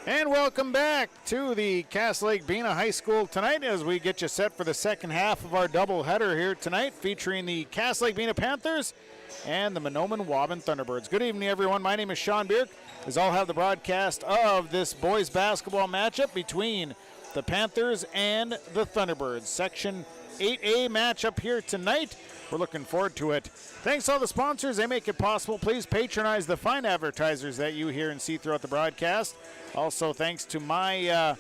And welcome back to the Lake-Bena High School tonight as we get you set for the second half of our doubleheader here tonight, featuring the Lake-Bena Panthers and the Mahnomen Waubun Thunderbirds. Good evening, everyone. My name is Sean Bierk, as I'll have the broadcast of this boys basketball matchup between the Panthers and the Thunderbirds. Section 8A matchup here tonight. We're looking forward to it. Thanks to all the sponsors. They make it possible. Please patronize the fine advertisers that you hear and see throughout the broadcast. Also, thanks to my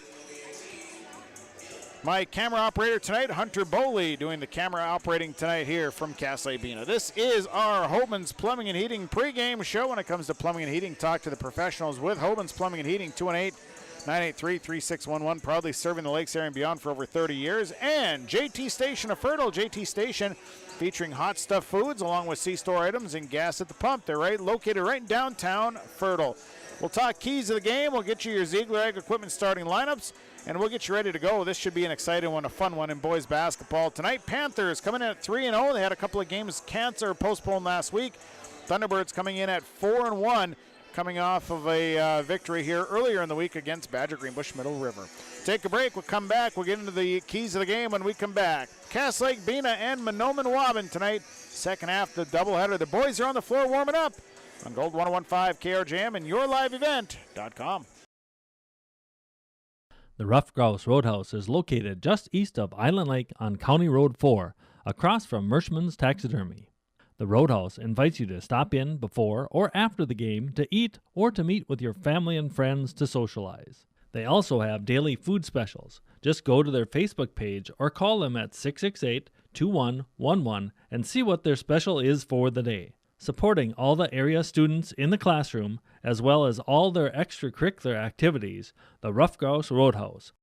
camera operator tonight, Hunter Bowley, doing the camera operating tonight here from Lake-Bena. This is our Hoban's Plumbing and Heating pregame show. When it comes to plumbing and heating, talk to the professionals with Hoban's Plumbing and Heating, 218-983-3611, proudly serving the Lakes area and beyond for over 30 years. And JT Station of Fertile, JT Station, featuring hot stuff foods along with C-store items and gas at the pump. They're located right in downtown Fertile. We'll talk keys of the game. We'll get you your Ziegler Ag Equipment starting lineups, and we'll get you ready to go. This should be an exciting one, a fun one in boys basketball tonight. Panthers coming in at 3-0. They had a couple of games canceled or postponed last week. Thunderbirds coming in at 4-1, coming off of a victory here earlier in the week against Badger Greenbush Middle River. Take a break. We'll come back. We'll get into the keys of the game when we come back. Lake-Bena and Mahnomen Waubun tonight. Second half, the doubleheader. The boys are on the floor warming up on Gold 1015 KRJM and yourliveevent.com. The Rough Grouse Roadhouse is located just east of Island Lake on County Road 4, across from Merschman's Taxidermy. The Roadhouse invites you to stop in before or after the game to eat or to meet with your family and friends to socialize. They also have daily food specials. Just go to their Facebook page or call them at 668-2111 and see what their special is for the day. Supporting all the area students in the classroom, as well as all their extracurricular activities, the Rough Grouse Roadhouse.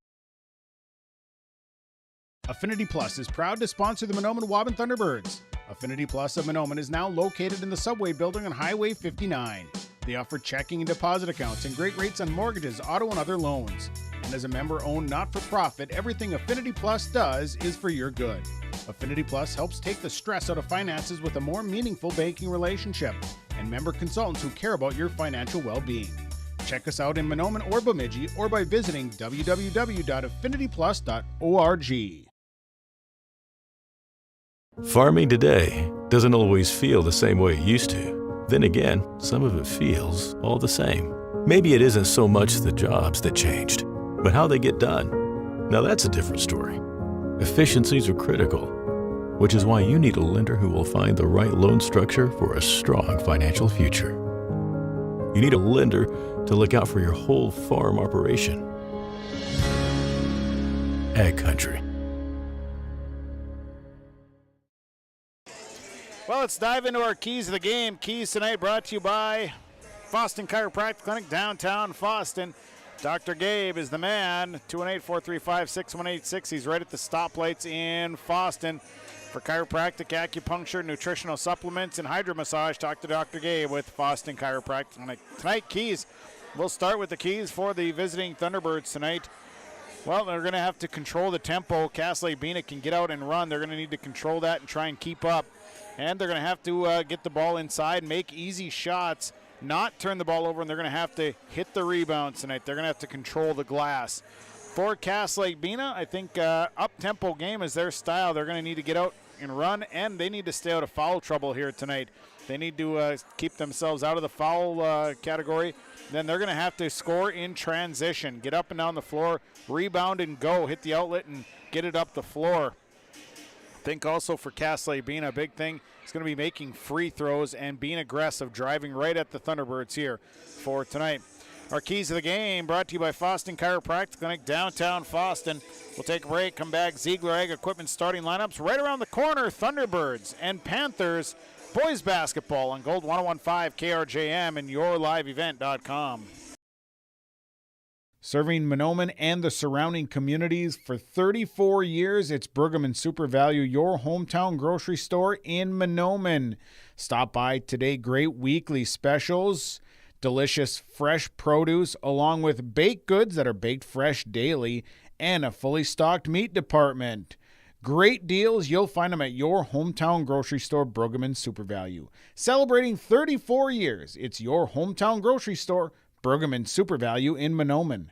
Affinity Plus is proud to sponsor the Mahnomen Waubun Thunderbirds. Affinity Plus of Mahnomen is now located in the Subway building on Highway 59. They offer checking and deposit accounts and great rates on mortgages, auto, and other loans. And as a member-owned not-for-profit, everything Affinity Plus does is for your good. Affinity Plus helps take the stress out of finances with a more meaningful banking relationship and member consultants who care about your financial well-being. Check us out in Mahnomen or Bemidji or by visiting www.affinityplus.org. Farming today doesn't always feel the same way it used to. Then again, some of it feels all the same. Maybe it isn't so much the jobs that changed, but how they get done. Now that's a different story. Efficiencies are critical, which is why you need a lender who will find the right loan structure for a strong financial future. You need a lender to look out for your whole farm operation. Ag Country. Well, let's dive into our keys of the game. Keys tonight brought to you by Foston Chiropractic Clinic, downtown Foston. Dr. Gabe is the man, 218-435-6186. He's right at the stoplights in Foston. For chiropractic, acupuncture, nutritional supplements, and hydromassage, talk to Dr. Gabe with Foston Chiropractic Clinic. Tonight, keys. We'll start with the keys for the visiting Thunderbirds tonight. Well, they're going to have to control the tempo. Lake-Bena can get out and run. They're going to need to control that and try and keep up. And they're going to have to get the ball inside, make easy shots, not turn the ball over, and they're going to have to hit the rebounds tonight. They're going to have to control the glass. For Lake-Bena, I think up-tempo game is their style. They're going to need to get out and run, and they need to stay out of foul trouble here tonight. They need to keep themselves out of the foul category. Then they're going to have to score in transition, get up and down the floor, rebound and go, hit the outlet and get it up the floor. I think also for Lake-Bena, a big thing is going to be making free throws and being aggressive, driving right at the Thunderbirds here for tonight. Our keys of the game brought to you by Foston Chiropractic Clinic, downtown Foston. We'll take a break, come back. Ziegler Ag Equipment starting lineups right around the corner. Thunderbirds and Panthers boys basketball on Gold 1015 KRJM and yourliveevent.com. Serving Mahnomen and the surrounding communities for 34 years, it's Pregame Super Value, your hometown grocery store in Mahnomen. Stop by today. Great weekly specials, delicious fresh produce, along with baked goods that are baked fresh daily, and a fully stocked meat department. Great deals. You'll find them at your hometown grocery store, Pregame Super Value. Celebrating 34 years, it's your hometown grocery store, Pregame Super Value in Mahnomen.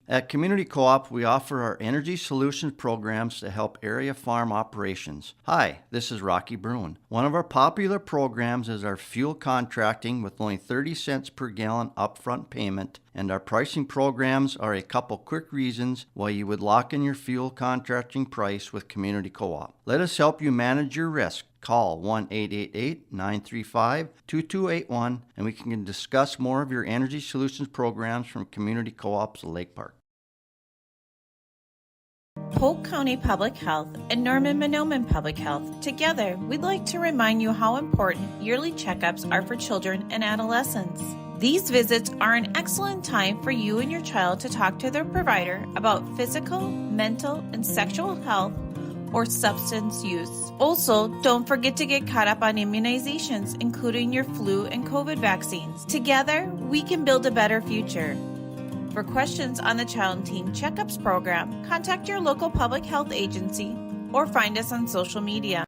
At Community Co-op, we offer our energy solutions programs to help area farm operations. Hi, this is Rocky Bruin. One of our popular programs is our fuel contracting with only 30 cents per gallon upfront payment, and our pricing programs are a couple quick reasons why you would lock in your fuel contracting price with Community Co-op. Let us help you manage your risk. Call 1-888-935-2281 and we can discuss more of your energy solutions programs from Community Co-op's Lake Park. Polk County Public Health and Norman Mahnomen Public Health. Together, we'd like to remind you how important yearly checkups are for children and adolescents. These visits are an excellent time for you and your child to talk to their provider about physical, mental, and sexual health or substance use. Also, don't forget to get caught up on immunizations, including your flu and COVID vaccines. Together, we can build a better future. For questions on the Child and Teen Checkups program, contact your local public health agency or find us on social media.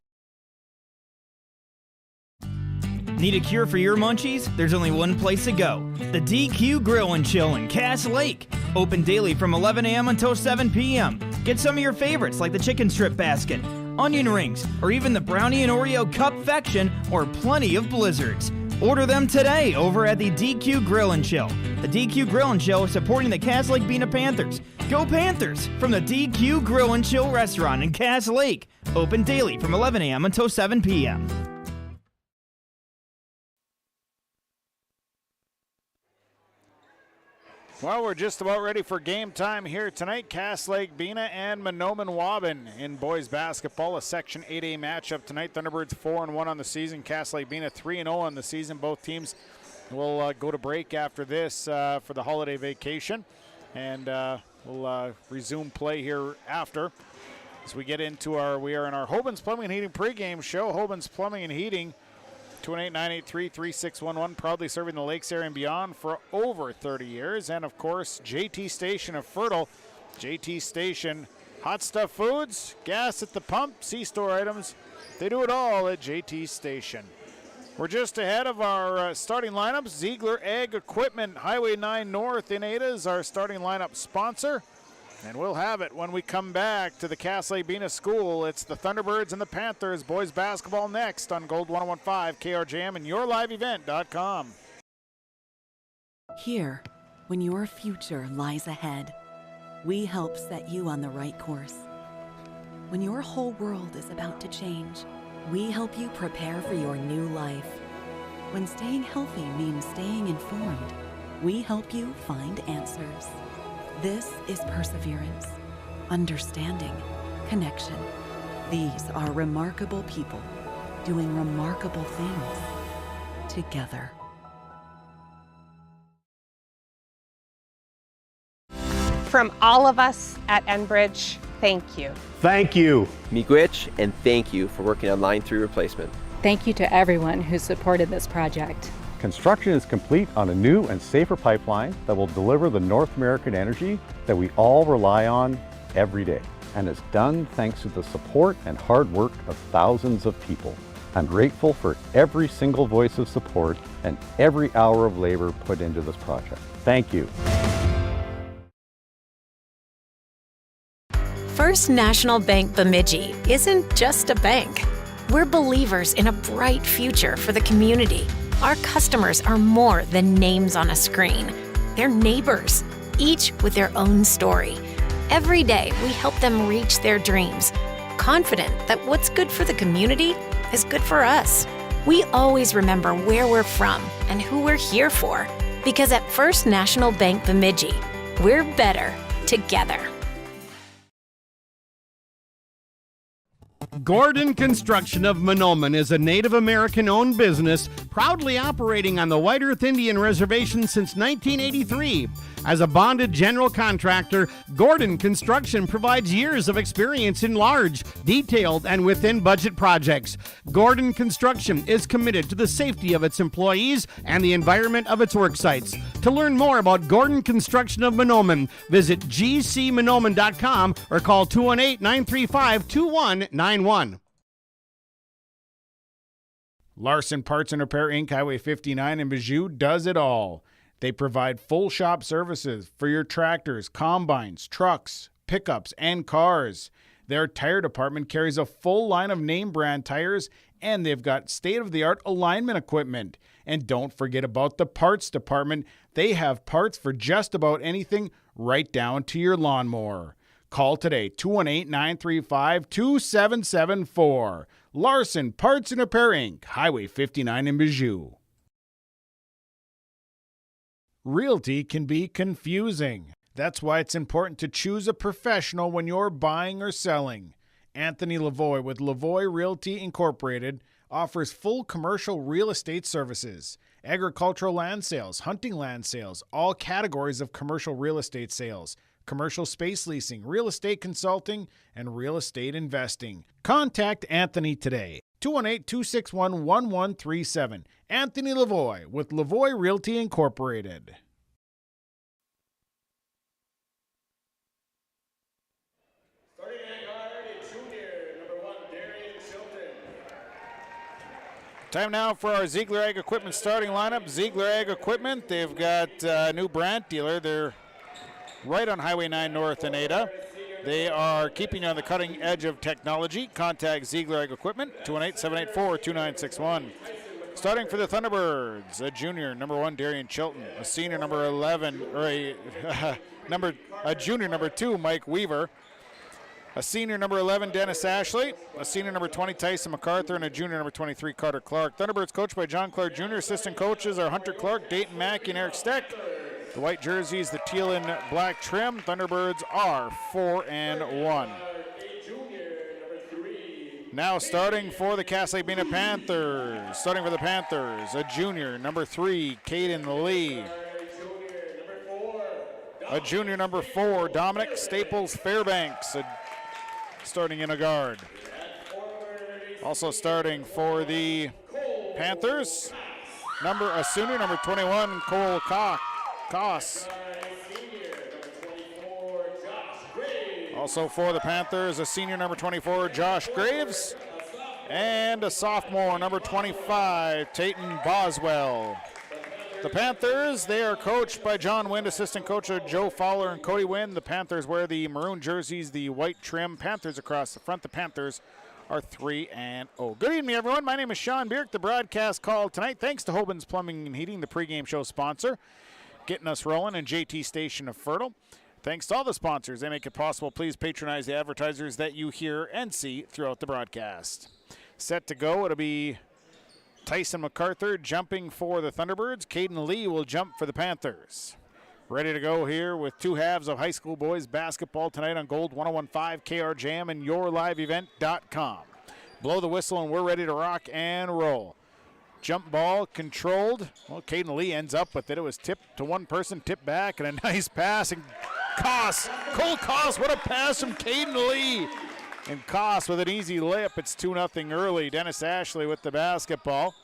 Need a cure for your munchies? There's only one place to go. The DQ Grill and Chill in Cass Lake. Open daily from 11 a.m. until 7 p.m. Get some of your favorites like the chicken strip basket, onion rings, or even the brownie and Oreo cupfection, or plenty of blizzards. Order them today over at the DQ Grill and Chill. The DQ Grill and Chill is supporting the Cass Lake-Bena Panthers. Go Panthers! From the DQ Grill and Chill restaurant in Cass Lake. Open daily from 11 a.m. until 7 p.m. Well, we're just about ready for game time here tonight. Cass Lake-Bena and Mahnomen Waubun in boys basketball, a Section 8A matchup tonight. Thunderbirds 4-1 on the season. Cass Lake-Bena 3-0 on the season. Both teams will go to break after this for the holiday vacation, and we'll resume play here after. As we get into we are in our Waubun's Plumbing and Heating pregame show. Waubun's Plumbing and Heating, 218-983-3611, proudly serving the Lakes area and beyond for over 30 years. And, of course, JT Station of Fertile. JT Station, hot stuff foods, gas at the pump, C-store items. They do it all at JT Station. We're just ahead of our starting lineups. Ziegler Ag Equipment, Highway 9 North in Ada is our starting lineup sponsor. And we'll have it when we come back to the Cass Lake-Bena School. It's the Thunderbirds and the Panthers. Boys basketball next on Gold 101.5, KRJM, and YourLiveEvent.com. Here, when your future lies ahead, we help set you on the right course. When your whole world is about to change, we help you prepare for your new life. When staying healthy means staying informed, we help you find answers. This is perseverance, understanding, connection. These are remarkable people doing remarkable things together. From all of us at Enbridge, thank you. Thank you. Miigwech, and thank you for working on Line 3 replacement. Thank you to everyone who supported this project. Construction is complete on a new and safer pipeline that will deliver the North American energy that we all rely on every day. And it's done thanks to the support and hard work of thousands of people. I'm grateful for every single voice of support and every hour of labor put into this project. Thank you. First National Bank Bemidji isn't just a bank. We're believers in a bright future for the community. Our customers are more than names on a screen. They're neighbors, each with their own story. Every day, we help them reach their dreams, confident that what's good for the community is good for us. We always remember where we're from and who we're here for, because at First National Bank Bemidji, we're better together. Gordon Construction of Mahnomen is a Native American-owned business proudly operating on the White Earth Indian Reservation since 1983. As a bonded general contractor, Gordon Construction provides years of experience in large, detailed, and within-budget projects. Gordon Construction is committed to the safety of its employees and the environment of its work sites. To learn more about Gordon Construction of Mahnomen, visit gcmahnomen.com or call 218-935-2191. Larson Parts and Repair Inc., Highway 59 in Bijou does it all. They provide full shop services for your tractors, combines, trucks, pickups, and cars. Their tire department carries a full line of name brand tires, and they've got state-of-the-art alignment equipment. And don't forget about the parts department. They have parts for just about anything, right down to your lawnmower. Call today, 218-935-2774. Larson Parts and Repair Inc., Highway 59 in Bijou. Realty can be confusing. That's why it's important to choose a professional when you're buying or selling. Anthony Lavoie with Lavoie Realty Incorporated offers full commercial real estate services, agricultural land sales, hunting land sales, all categories of commercial real estate sales, commercial space leasing, real estate consulting, and real estate investing. Contact Anthony today. 218-261-1137. Anthony Lavoie with Lavoie Realty Incorporated. Time now for our Ziegler Ag Equipment starting lineup. Ziegler Ag Equipment, they've got a new branch dealer. They're right on Highway 9 North in Ada. They are keeping you on the cutting edge of technology. Contact Ziegler Ag Equipment, 218-784-2961. Starting for the Thunderbirds, a junior, number 1, Darian Chilton. A senior, number 11, or a junior, number 2, Mike Weaver. A senior, number 11, Dennis Ashley. A senior, number 20, Tyson MacArthur. And a junior, number 23, Carter Clark. Thunderbirds coached by John Clark Jr. Assistant coaches are Hunter Clark, Dayton Mackey, and Eric Steck. The white jerseys, the teal and black trim. Thunderbirds are 4-1. Now starting for the Lake-Bena Panthers. Starting for the Panthers, a junior, number 3, Caden Lee. A junior, number 4, Dominic Staples Fairbanks. Starting in a guard. Also starting for the Panthers, a senior, number 21, Cole Koss. Also for the Panthers, a senior, number 24, Josh Graves. And a sophomore, number 25, Tayton Boswell. The Panthers, they are coached by John Wind, assistant coach Joe Fowler and Cody Wind. The Panthers wear the maroon jerseys, the white trim. Panthers across the front. The Panthers are 3-0. Good evening, everyone. My name is Sean Bierk. The broadcast call tonight, thanks to Hoban's Plumbing and Heating, the pregame show sponsor, getting us rolling, and JT Station of Fertile. Thanks to all the sponsors. They make it possible. Please patronize the advertisers that you hear and see throughout the broadcast. Set to go. It'll be Tyson MacArthur jumping for the Thunderbirds. Caden Lee will jump for the Panthers. Ready to go here with 2 halves of high school boys basketball tonight on Gold 101.5 KRJM and yourliveevent.com. Blow the whistle and we're ready to rock and roll. Jump ball controlled. Well, Caden Lee ends up with it. It was tipped to one person, tipped back, and a nice pass. And Cole Koss, what a pass from Caden Lee. And Koss with an easy layup. It's 2-0 early. Dennis Ashley with the basketball.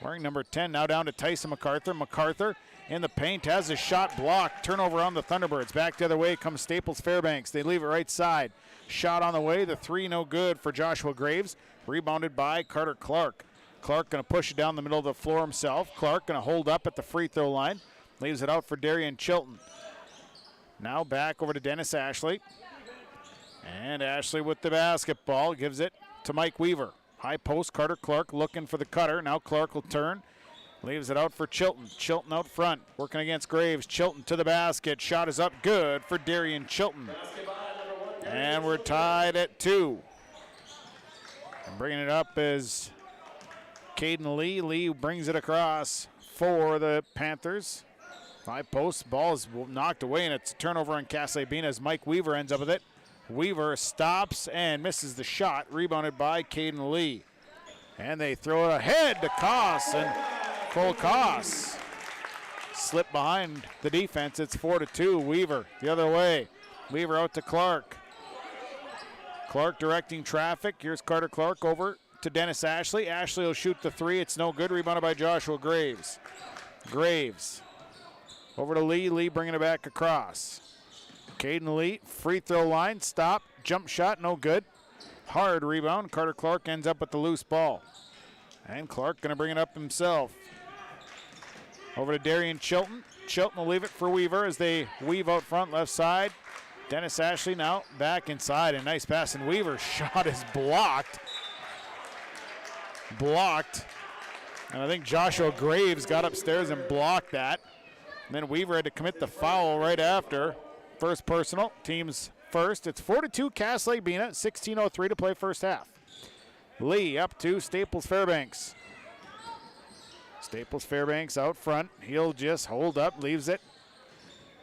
Wearing number 10, now down to Tyson MacArthur. MacArthur in the paint, has his shot blocked. Turnover on the Thunderbirds. Back the other way comes Staples Fairbanks. They leave it right side. Shot on the way. The 3 no good for Joshua Graves. Rebounded by Carter Clark. Clark going to push it down the middle of the floor himself. Clark going to hold up at the free throw line. Leaves it out for Darian Chilton. Now back over to Dennis Ashley. And Ashley with the basketball, gives it to Mike Weaver. High post, Carter Clark looking for the cutter. Now Clark will turn, leaves it out for Chilton. Chilton out front, working against Graves. Chilton to the basket, shot is up, good for Darian Chilton. And we're tied at 2. And bringing it up is Caden Lee. Lee brings it across for the Panthers. High post, ball is knocked away, and it's a turnover on Lake-Bena as Mike Weaver ends up with it. Weaver stops and misses the shot, rebounded by Caden Lee. And they throw it ahead to Koss, and Cole Koss slipped behind the defense. It's 4-2. Weaver the other way. Weaver out to Clark. Clark directing traffic. Here's Carter Clark over to Dennis Ashley. Ashley will shoot the 3. It's no good. Rebounded by Joshua Graves. Graves over to Lee. Lee bringing it back across. Caden Lee, free throw line, stop, jump shot, no good. Hard rebound. Carter Clark ends up with the loose ball. And Clark going to bring it up himself. Over to Darian Chilton. Chilton will leave it for Weaver as they weave out front, left side. Dennis Ashley now back inside. A nice pass, and Weaver's shot is blocked. And I think Joshua Graves got upstairs and blocked that. And then Weaver had to commit the foul right after. First personal, team's first. It's 4-2 Cass Lake-Bena, 16:03 to play first half. Lee up to Staples Fairbanks. Staples Fairbanks out front. He'll just hold up, leaves it.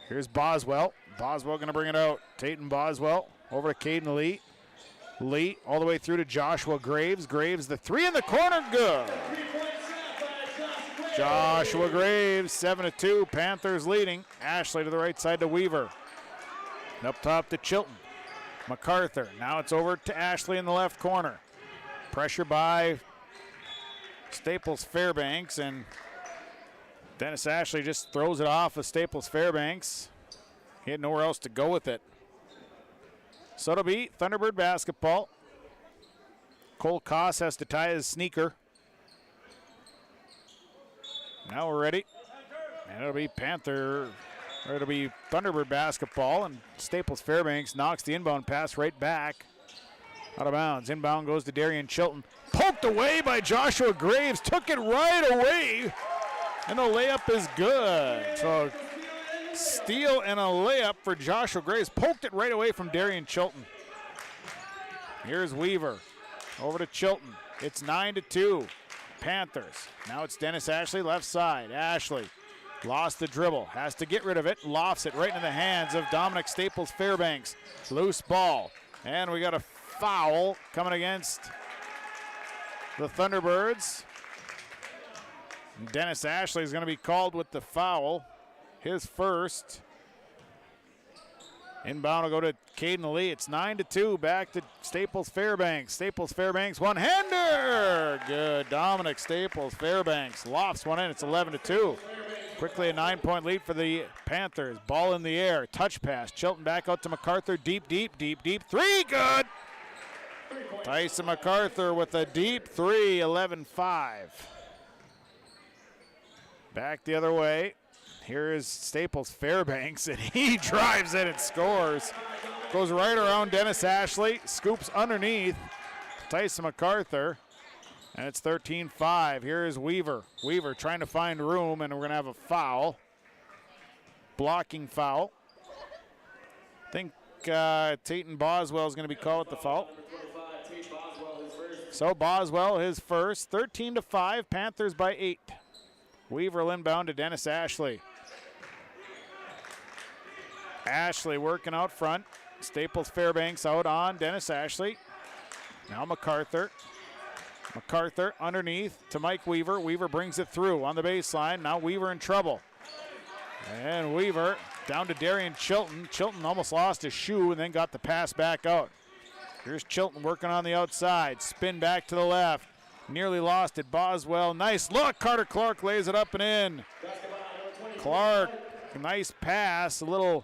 Here's Boswell. Boswell going to bring it out. Tatum Boswell over to Caden Lee. Lee all the way through to Joshua Graves. Graves the three in the corner, good. Joshua Graves, 7-2. Panthers leading. Ashley to the right side to Weaver. Up top to Chilton. MacArthur. Now it's over to Ashley in the left corner. Pressure by Staples Fairbanks, and Dennis Ashley just throws it off of Staples Fairbanks. He had nowhere else to go with it. So it'll be Thunderbird basketball. Cole Koss has to tie his sneaker. Now we're ready. And it'll be Thunderbird basketball, and Staples Fairbanks knocks the inbound pass right back. Out of bounds. Inbound goes to Darian Chilton. Poked away by Joshua Graves. Took it right away. And the layup is good. So steal and a layup for Joshua Graves. Poked it right away from Darian Chilton. Here's Weaver. Over to Chilton. It's 9-2. Panthers. Now it's Dennis Ashley left side. Ashley lost the dribble. Has to get rid of it. Lofts it right into the hands of Dominic Staples Fairbanks. Loose ball. And we got a foul coming against the Thunderbirds. Dennis Ashley is going to be called with the foul. His first. Inbound will go to Caden Lee. It's 9-2. Back to Staples Fairbanks. Staples Fairbanks one-hander. Good. Dominic Staples Fairbanks lofts one in. It's 11-2. Quickly a 9-point lead for the Panthers. Ball in the air. Touch pass. Chilton back out to MacArthur. Deep. Three. Good. Tyson MacArthur with a deep three. 11-5. Back the other way. Here is Staples Fairbanks, and he drives it and scores. Goes right around Dennis Ashley, scoops underneath Tyson MacArthur, and it's 13-5. Here is Weaver. Weaver trying to find room, and we're going to have a foul. Blocking foul. I think Tatum Boswell is going to be called with the foul. So Boswell, his first. 13-5, Panthers by 8. Weaver inbound to Dennis Ashley. Ashley working out front. Staples Fairbanks out on Dennis Ashley. Now MacArthur. MacArthur underneath to Mike Weaver. Weaver brings it through on the baseline. Now Weaver in trouble. And Weaver down to Darian Chilton. Chilton almost lost his shoe and then got the pass back out. Here's Chilton working on the outside. Spin back to the left. Nearly lost it. Boswell. Nice look. Carter Clark lays it up and in. Clark, nice pass. A little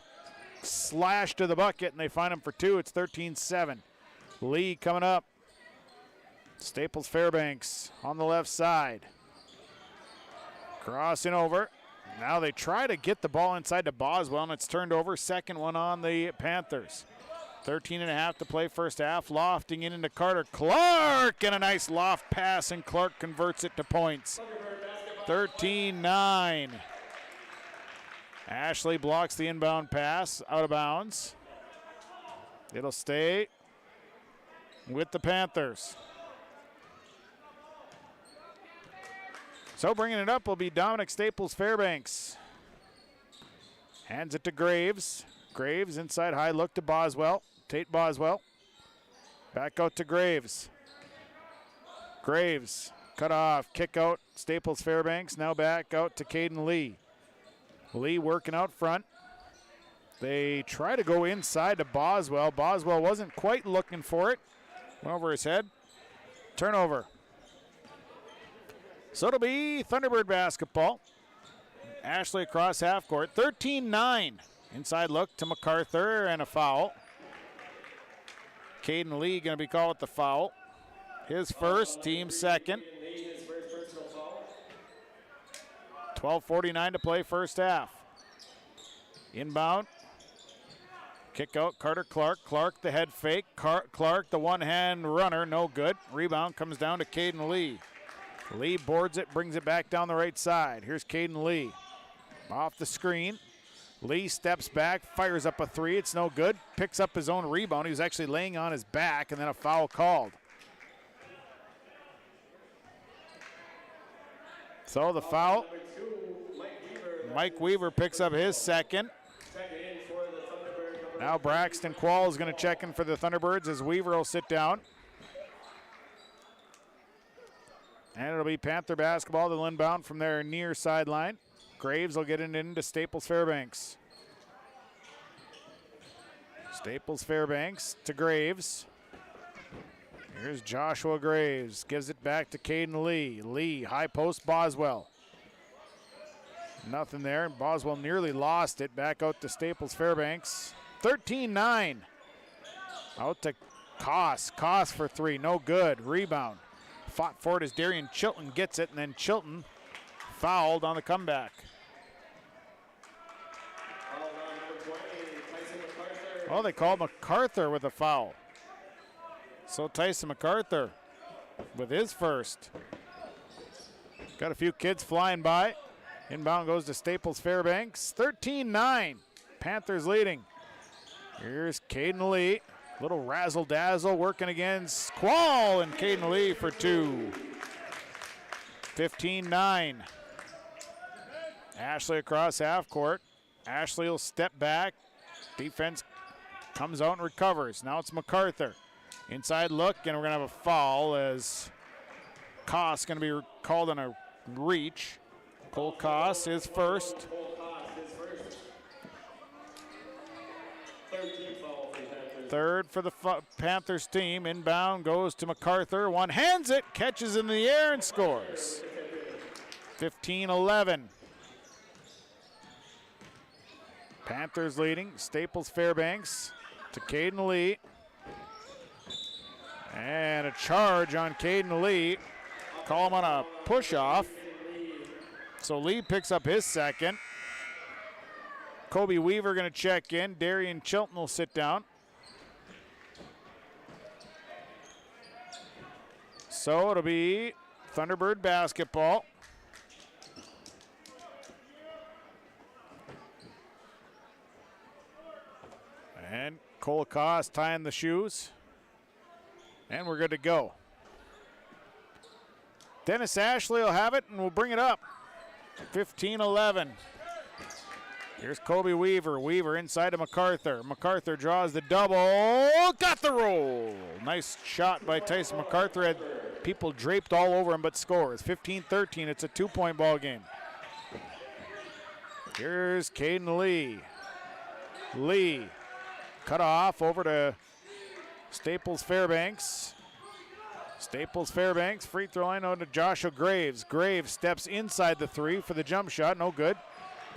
slash to the bucket, and they find him for two. It's 13-7. Lee coming up. Staples Fairbanks on the left side. Crossing over. Now they try to get the ball inside to Boswell, and it's turned over. Second one on the Panthers. 13.5 to play first half. Lofting in into Carter Clark, and a nice loft pass, and Clark converts it to points. 13-9. Ashley blocks the inbound pass out of bounds. It'll stay with the Panthers. So bringing it up will be Dominic Staples Fairbanks. Hands it to Graves. Graves inside high look to Boswell. Tate Boswell. Back out to Graves. Graves cut off. Kick out Staples Fairbanks. Now back out to Caden Lee. Lee working out front. They try to go inside to Boswell. Boswell wasn't quite looking for it. Went over his head. Turnover. So it'll be Thunderbird basketball. Ashley across half court. 13-9. Inside look to MacArthur and a foul. Caden Lee going to be called with the foul. His first, team second. 12:49 to play first half. Inbound. Kick out Carter Clark. Clark the head fake. Clark the one-hand runner. No good. Rebound comes down to Caden Lee. Lee boards it, brings it back down the right side. Here's Caden Lee. Off the screen. Lee steps back, fires up a three. It's no good. Picks up his own rebound. He was actually laying on his back, and then a foul called. So the foul. Mike Weaver picks up his second. Now Braxton Quall is going to check in for the Thunderbirds as Weaver will sit down. And it'll be Panther basketball. They'll inbound from their near sideline. Graves will get it into Staples Fairbanks. Staples Fairbanks to Graves. Here's Joshua Graves. Gives it back to Caden Lee. Lee, high post, Boswell. Nothing there. Boswell nearly lost it. Back out to Staples Fairbanks. 13-9. Out to Koss. Koss for three. No good. Rebound. Fought for it as Darian Chilton gets it, and then Chilton fouled on the comeback. Oh, they called MacArthur with a foul. So Tyson MacArthur with his first. Got a few kids flying by. Inbound goes to Staples Fairbanks. 13-9. Panthers leading. Here's Caden Lee. Little razzle-dazzle working against Quall, and Caden Lee for two. 15-9. Ashley across half court. Ashley will step back. Defense comes out and recovers. Now it's MacArthur. Inside look, and we're going to have a foul as Koss going to be called on a reach. Cole Koss is first. Third for the Panthers team. Inbound goes to MacArthur. One hands it, catches in the air, and scores. 15-11. Panthers leading. Staples Fairbanks to Caden Lee. And a charge on Caden Lee. Call him on a push-off. So Lee picks up his second. Kobe Weaver going to check in. Darian Chilton will sit down. So it'll be Thunderbird basketball. And Cole Koss tying the shoes. And we're good to go. Dennis Ashley will have it, and we'll bring it up. 15-11. Here's Kobe Weaver. Weaver inside to MacArthur. MacArthur draws the double. Got the roll. Nice shot by Tyson MacArthur. Had people draped all over him, but scores. 15-13. It's a two-point ball game. Here's Caden Lee. Lee cut off over to Staples Fairbanks. Staples Fairbanks, free throw line out to Joshua Graves. Graves steps inside the three for the jump shot, no good.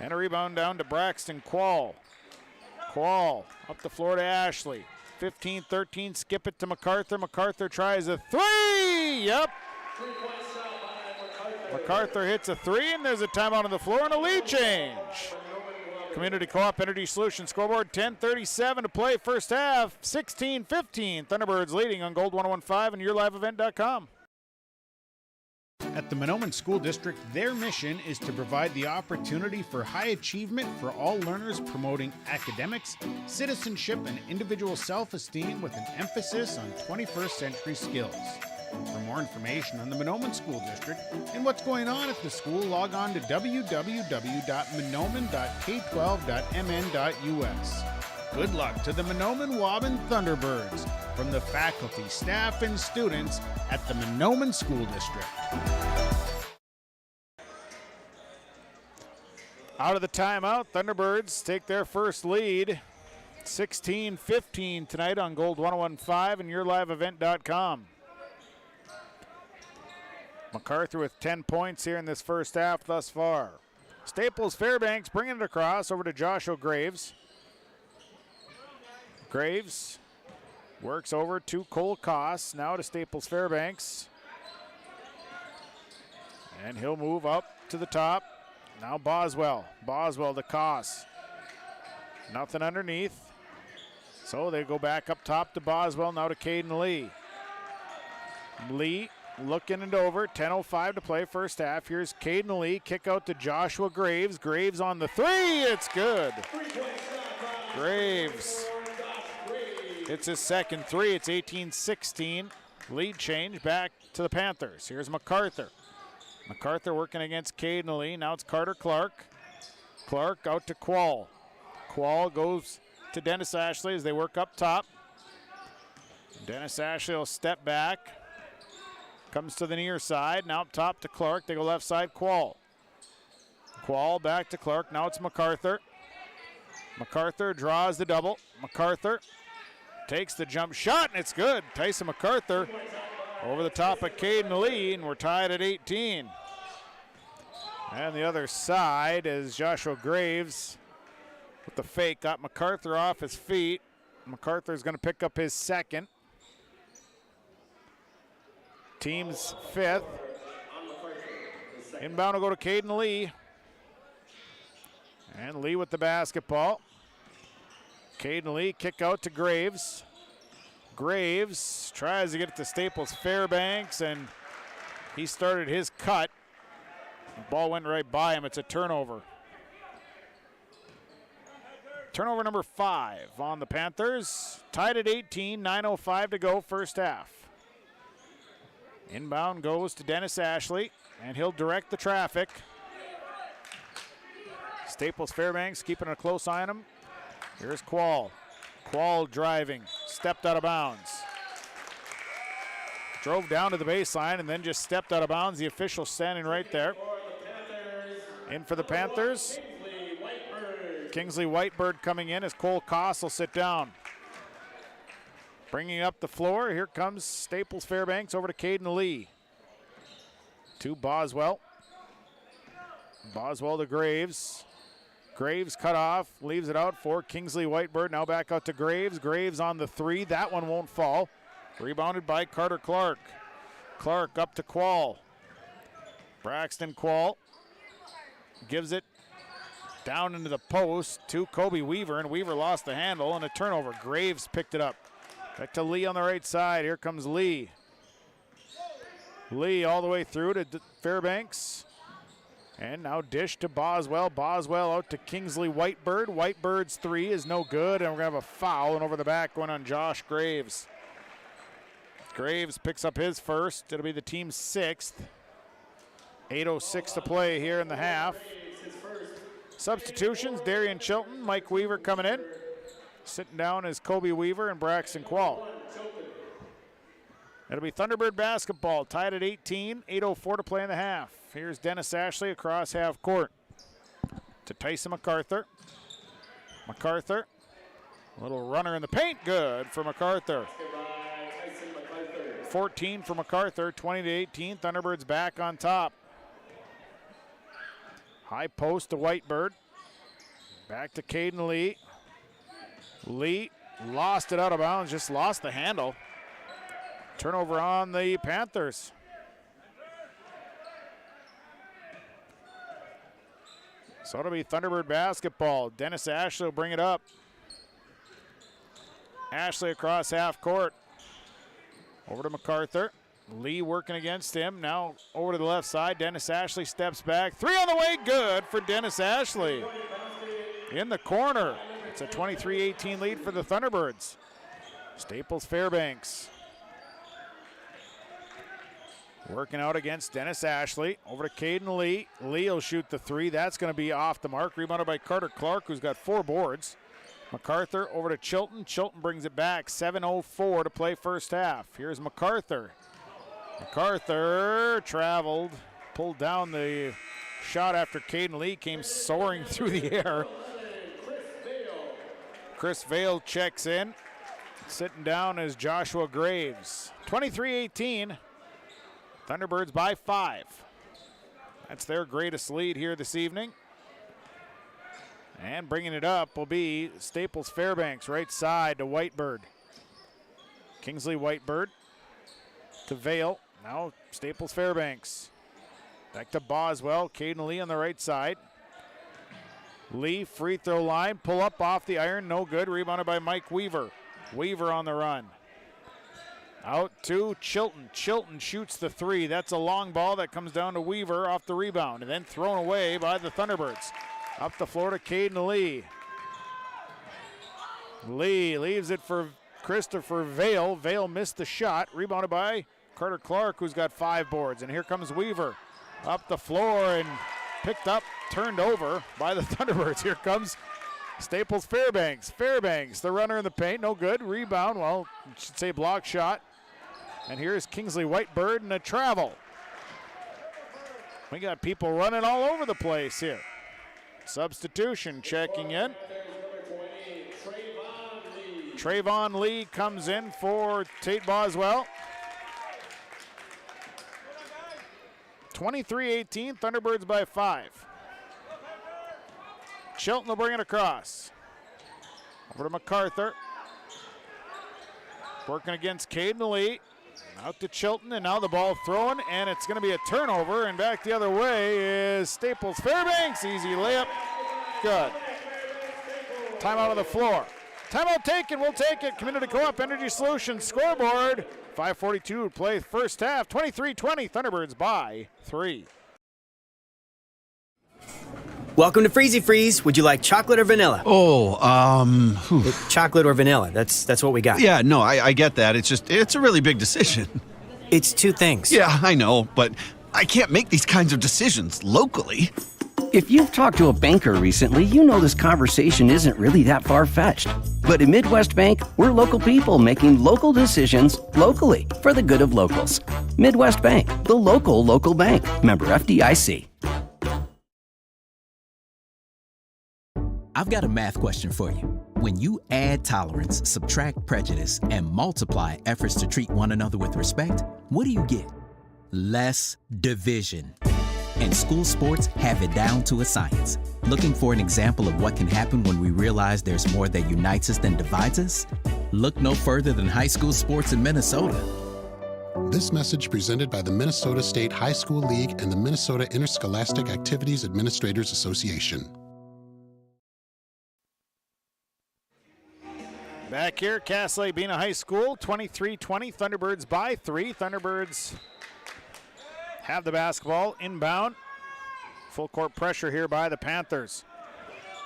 And a rebound down to Braxton Quall. Quall up the floor to Ashley. 15-13, skip it to MacArthur. MacArthur tries a three, yep. MacArthur hits a three, and there's a timeout on the floor and a lead change. Community Co-op Energy Solutions scoreboard, 10:37 to play first half, 16-15. Thunderbirds leading on Gold 101.5 and YourLiveEvent.com. At the Mahnomen School District, their mission is to provide the opportunity for high achievement for all learners, promoting academics, citizenship, and individual self-esteem with an emphasis on 21st century skills. For more information on the Mahnomen School District and what's going on at the school, log on to www.mahnomen.k12.mn.us. Good luck to the Mahnomen Waubun Thunderbirds from the faculty, staff, and students at the Mahnomen School District. Out of the timeout, Thunderbirds take their first lead. 16-15 tonight on Gold 101.5 and YourLiveEvent.com. MacArthur with 10 points here in this first half thus far. Staples Fairbanks bringing it across over to Joshua Graves. Graves works over to Cole Koss, now to Staples Fairbanks. And he'll move up to the top. Now Boswell. Boswell to Koss. Nothing underneath. So they go back up top to Boswell, now to Caden Lee. Lee looking it over, 10:05 to play first half. Here's Caden Lee, kick out to Joshua Graves. Graves on the three, it's good. Graves. It's his second three, it's 18-16. Lead change back to the Panthers. Here's MacArthur. MacArthur working against Caden Lee, now it's Carter Clark. Clark out to Quall. Quall goes to Dennis Ashley as they work up top. Dennis Ashley will step back. Comes to the near side. Now up top to Clark. They go left side. Quall. Quall back to Clark. Now it's MacArthur. MacArthur draws the double. MacArthur takes the jump shot, and it's good. Tyson MacArthur over the top of Caden Lee, and we're tied at 18. And the other side is Joshua Graves with the fake. Got MacArthur off his feet. MacArthur's going to pick up his second. Team's fifth. Inbound will go to Caden Lee. And Lee with the basketball. Caden Lee, kick out to Graves. Graves tries to get it to Staples Fairbanks, and he started his cut. The ball went right by him. It's a turnover. Turnover number 5 on the Panthers. Tied at 18, 9:05 to go, first half. Inbound goes to Dennis Ashley, and he'll direct the traffic. Staples Fairbanks keeping a close eye on him. Here's Quall. Quall driving, stepped out of bounds. Drove down to the baseline and then just stepped out of bounds. The official standing right there. In for the Panthers. Kingsley Whitebird coming in as Cole Koss will sit down. Bringing up the floor, here comes Staples Fairbanks over to Caden Lee. To Boswell. Boswell to Graves. Graves cut off, leaves it out for Kingsley Whitebird. Now back out to Graves. Graves on the three. That one won't fall. Rebounded by Carter Clark. Clark up to Quall. Braxton Quall gives it down into the post to Kobe Weaver, and Weaver lost the handle, and a turnover. Graves picked it up. Back to Lee on the right side. Here comes Lee. Lee all the way through to Fairbanks. And now dish to Boswell. Boswell out to Kingsley Whitebird. Whitebird's three is no good, and we're going to have a foul, and over the back going on Josh Graves. Graves picks up his first. It'll be the team's sixth. 8:06 to play here in the half. Substitutions, Darian Chilton, Mike Weaver coming in. Sitting down is Kobe Weaver and Braxton Quall. It'll be Thunderbird basketball, tied at 18, 8:04 to play in the half. Here's Dennis Ashley across half court to Tyson MacArthur. MacArthur, a little runner in the paint, good for MacArthur. 14 for MacArthur, 20-18, Thunderbirds back on top. High post to Whitebird. Back to Caden Lee. Lee lost it out of bounds, just lost the handle. Turnover on the Panthers. So it'll be Thunderbird basketball. Dennis Ashley will bring it up. Ashley across half court. Over to MacArthur. Lee working against him. Now over to the left side. Dennis Ashley steps back. Three on the way. Good for Dennis Ashley. In the corner. It's a 23-18 lead for the Thunderbirds. Staples Fairbanks. Working out against Dennis Ashley. Over to Caden Lee. Lee will shoot the three. That's going to be off the mark. Rebounded by Carter Clark, who's got 4 boards. MacArthur over to Chilton. Chilton brings it back. 7:04 to play first half. Here's MacArthur. MacArthur traveled. Pulled down the shot after Caden Lee came soaring through the air. Chris Vale checks in. Sitting down is Joshua Graves. 23-18. Thunderbirds by 5. That's their greatest lead here this evening. And bringing it up will be Staples Fairbanks, right side to Whitebird. Kingsley Whitebird to Vale. Now Staples Fairbanks. Back to Boswell. Caden Lee on the right side. Lee, free throw line. Pull up off the iron. No good. Rebounded by Mike Weaver. Weaver on the run. Out to Chilton. Chilton shoots the three. That's a long ball that comes down to Weaver off the rebound and then thrown away by the Thunderbirds. Up the floor to Caden Lee. Lee leaves it for Christopher Vale. Vale missed the shot. Rebounded by Carter Clark, who's got 5 boards. And here comes Weaver. Up the floor and picked up, turned over by the Thunderbirds. Here comes Staples Fairbanks. Fairbanks, the runner in the paint, no good. Rebound, well, I should say block shot. And here's Kingsley Whitebird and a travel. We got people running all over the place here. Substitution checking in. Trayvon Lee comes in for Tate Boswell. 23-18, Thunderbirds by 5. Chilton will bring it across. Over to MacArthur. Working against Caden Lee. Out to Chilton, and now the ball thrown, and it's going to be a turnover, and back the other way is Staples Fairbanks. Easy layup. Good. Timeout on the floor. Timeout taken. We'll take it. Community Co-op Energy Solutions scoreboard. 5:42 to play first half. 23-20. Thunderbirds by 3. Welcome to Freezy Freeze. Would you like chocolate or vanilla? Chocolate or vanilla. That's what we got. Yeah, no, I get that. It's a really big decision. It's 2 things. Yeah, I know, but I can't make these kinds of decisions locally. If you've talked to a banker recently, you know this conversation isn't really that far-fetched. But at Midwest Bank, we're local people making local decisions locally for the good of locals. Midwest Bank, the local bank. Member FDIC. I've got a math question for you. When you add tolerance, subtract prejudice, and multiply efforts to treat one another with respect, what do you get? Less division. And school sports have it down to a science. Looking for an example of what can happen when we realize there's more that unites us than divides us? Look no further than high school sports in Minnesota. This message presented by the Minnesota State High School League and the Minnesota Interscholastic Activities Administrators Association. Back here, Cass Lake-Bena High School, 23-20, Thunderbirds by 3. Thunderbirds have the basketball inbound. Full court pressure here by the Panthers.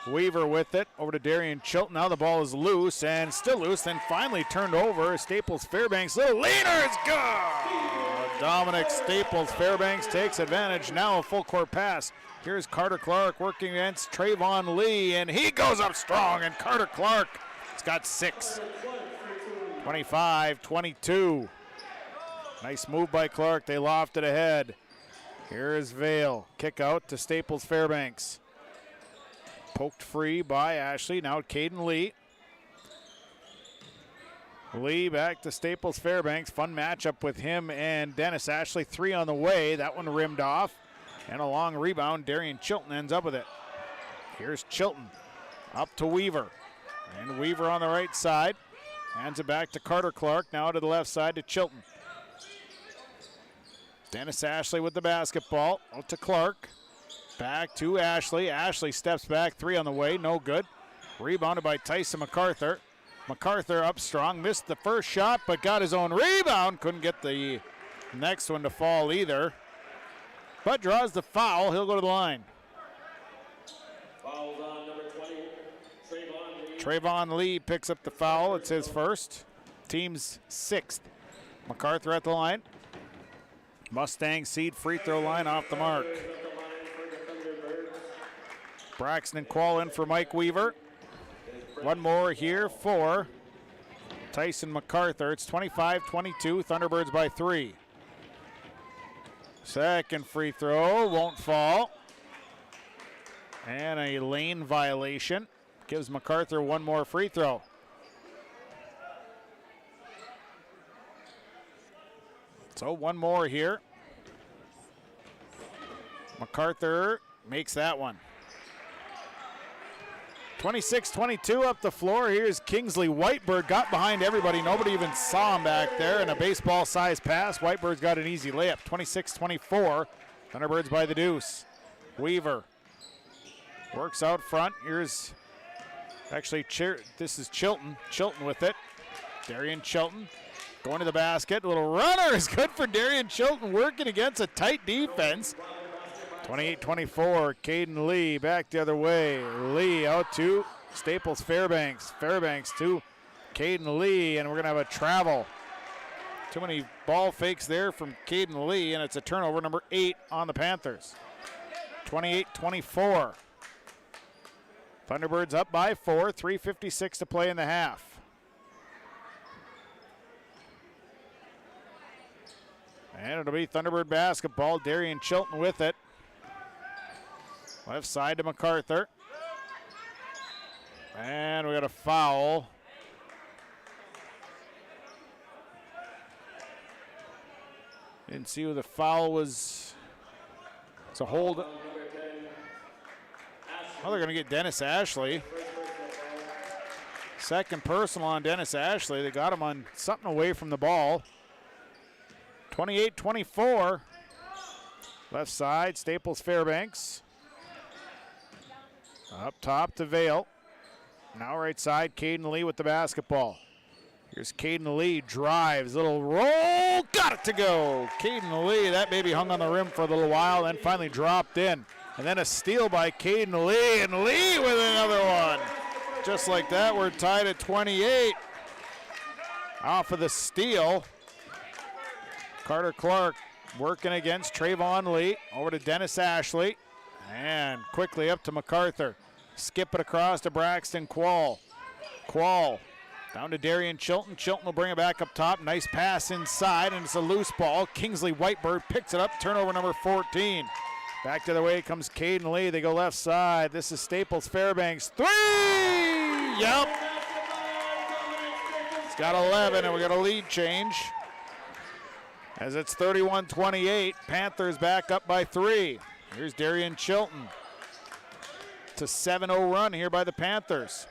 Weaver with it, over to Darian Chilton. Now the ball is loose and still loose, then finally turned over. Staples Fairbanks, little leaner, it's good! Dominic Staples Fairbanks takes advantage. Now a full court pass. Here's Carter Clark working against Trayvon Lee, and he goes up strong, and Carter Clark has got 6. 25-22. Nice move by Clark. They lofted ahead. Here is Vale. Kick out to Staples Fairbanks. Poked free by Ashley. Now Caden Lee. Lee back to Staples Fairbanks. Fun matchup with him and Dennis Ashley. 3 on the way. That one rimmed off. And a long rebound. Darian Chilton ends up with it. Here's Chilton. Up to Weaver. And Weaver on the right side. Hands it back to Carter Clark. Now to the left side to Chilton. Dennis Ashley with the basketball. Out to Clark. Back to Ashley. Ashley steps back. 3 on the way. No good. Rebounded by Tyson MacArthur. MacArthur up strong. Missed the first shot, but got his own rebound. Couldn't get the next one to fall either. But draws the foul. He'll go to the line. Foul on number 20, Trayvon Lee. Trayvon Lee picks up the foul. It's his first. Team's 6th. MacArthur at the line. Mustang seed free throw line off the mark. Braxton Quall in for Mike Weaver. One more here for Tyson MacArthur. It's 25-22, Thunderbirds by 3. Second free throw, won't fall. And a lane violation. Gives MacArthur one more free throw. So one more here. MacArthur makes that one. 26-22 up the floor. Here's Kingsley Whitebird. Got behind everybody. Nobody even saw him back there. And a baseball-sized pass. Whitebird's got an easy layup. 26-24. Thunderbirds by the deuce. Weaver works out front. Here's actually, this is Chilton. Chilton with it. Darian Chilton going to the basket. A little runner is good for Darian Chilton, working against a tight defense. 28-24, Caden Lee back the other way. Lee out to Staples Fairbanks. Fairbanks to Caden Lee, and we're going to have a travel. Too many ball fakes there from Caden Lee, and it's a turnover, number 8 on the Panthers. 28-24. Thunderbirds up by 4, 3:56 to play in the half. And it'll be Thunderbird basketball. Darian Chilton with it. Left side to MacArthur. And we got a foul. Didn't see who the foul was. It's a hold. Oh, they're going to get Dennis Ashley. Second personal on Dennis Ashley. They got him on something away from the ball. 28-24. Left side, Staples Fairbanks. Up top to Vale. Now right side, Caden Lee with the basketball. Here's Caden Lee, drives, little roll, got it to go. Caden Lee, that baby hung on the rim for a little while, then finally dropped in. And then a steal by Caden Lee, and Lee with another one. Just like that, we're tied at 28. Off of the steal. Carter Clark working against Trayvon Lee. Over to Dennis Ashley. And quickly up to MacArthur. Skip it across to Braxton Quall. Quall down to Darian Chilton. Chilton will bring it back up top. Nice pass inside, and it's a loose ball. Kingsley Whitebird picks it up. Turnover number 14. Back to the way comes Caden Lee. They go left side. This is Staples Fairbanks. 3! Yep. It's got 11, and we got a lead change. As it's 31-28. Panthers back up by 3. Here's Darian Chilton. It's a 7-0 run here by the Panthers.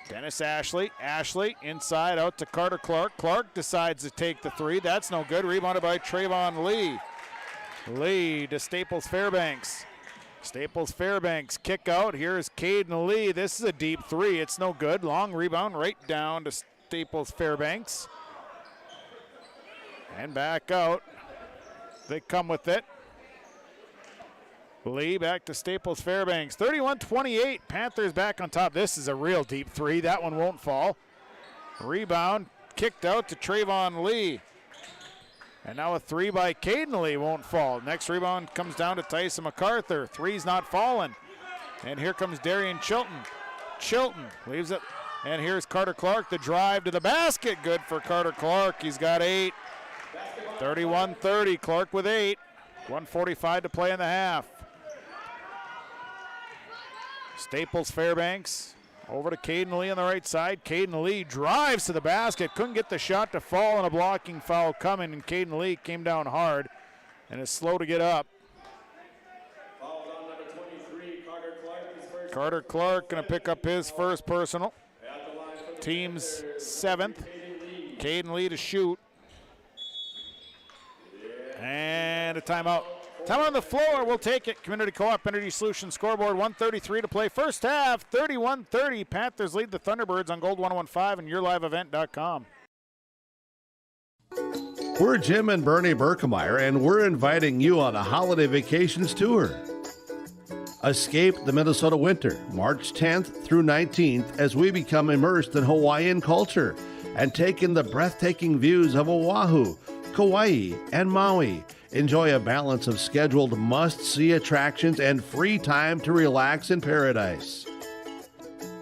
Dennis Ashley. Ashley inside out to Carter Clark. Clark decides to take the 3. That's no good. Rebounded by Trayvon Lee. Lee to Staples Fairbanks. Staples Fairbanks kick out. Here's Caden Lee. This is a deep 3. It's no good. Long rebound right down to Staples Fairbanks. And back out. They come with it. Lee back to Staples Fairbanks. 31-28. Panthers back on top. This is a real deep 3. That one won't fall. Rebound kicked out to Trayvon Lee. And now a 3 by Caden Lee won't fall. Next rebound comes down to Tyson MacArthur. 3's not falling. And here comes Darian Chilton. Chilton leaves it. And here's Carter Clark. The drive to the basket. Good for Carter Clark. He's got 8. 31-30. Clark with 8. 1:45 to play in the half. Staples Fairbanks over to Caden Lee on the right side. Caden Lee drives to the basket. Couldn't get the shot to fall, and a blocking foul coming, and Caden Lee came down hard and is slow to get up. Carter Clark going to pick up his first personal. Team's 7th. Caden Lee to shoot. And a timeout. Timeout on the floor. We'll take it. Community Co-op Energy Solutions scoreboard. 1:33 to play. First half, 31-30. Panthers lead the Thunderbirds on Gold 101.5 and YourLiveEvent.com. We're Jim and Bernie Berkemeyer, and we're inviting you on a holiday vacations tour. Escape the Minnesota winter, March 10th through 19th, as we become immersed in Hawaiian culture and take in the breathtaking views of Oahu, Kauai, and Maui. Enjoy a balance of scheduled must-see attractions and free time to relax in paradise.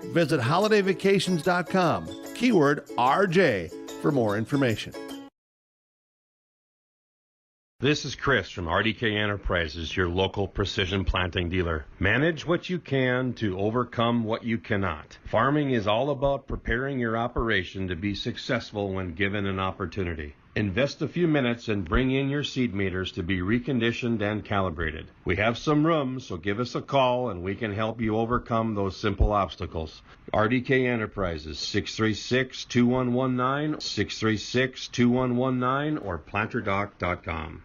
Visit holidayvacations.com, keyword RJ, for more information. This is Chris from RDK Enterprises, your local precision planting dealer. Manage what you can to overcome what you cannot. Farming is all about preparing your operation to be successful when given an opportunity. Invest a few minutes and bring in your seed meters to be reconditioned and calibrated. We have some room, so give us a call and we can help you overcome those simple obstacles. RDK Enterprises, 636-2119, 636-2119, or planterdoc.com.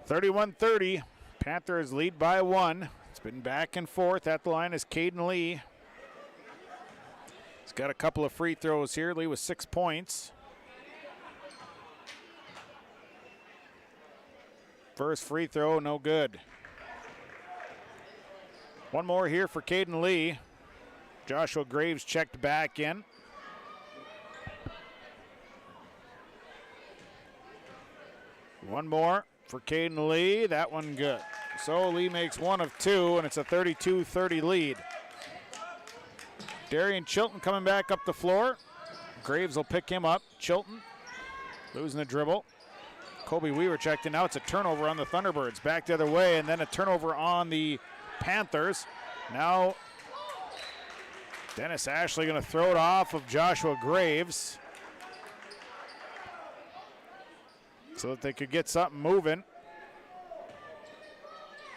31-30. Panthers lead by 1. It's been back and forth. At the line is Caden Lee. He's got a couple of free throws here. Lee with 6 points. First free throw, no good. One more here for Caden Lee. Joshua Graves checked back in. One more for Caden Lee. That one good. So Lee makes 1 of 2, and it's a 32-30 lead. Darian Chilton coming back up the floor. Graves will pick him up. Chilton losing the dribble. Kobe Weaver checked in. Now it's a turnover on the Thunderbirds. Back the other way, and then a turnover on the Panthers. Now Dennis Ashley going to throw it off of Joshua Graves so that they could get something moving.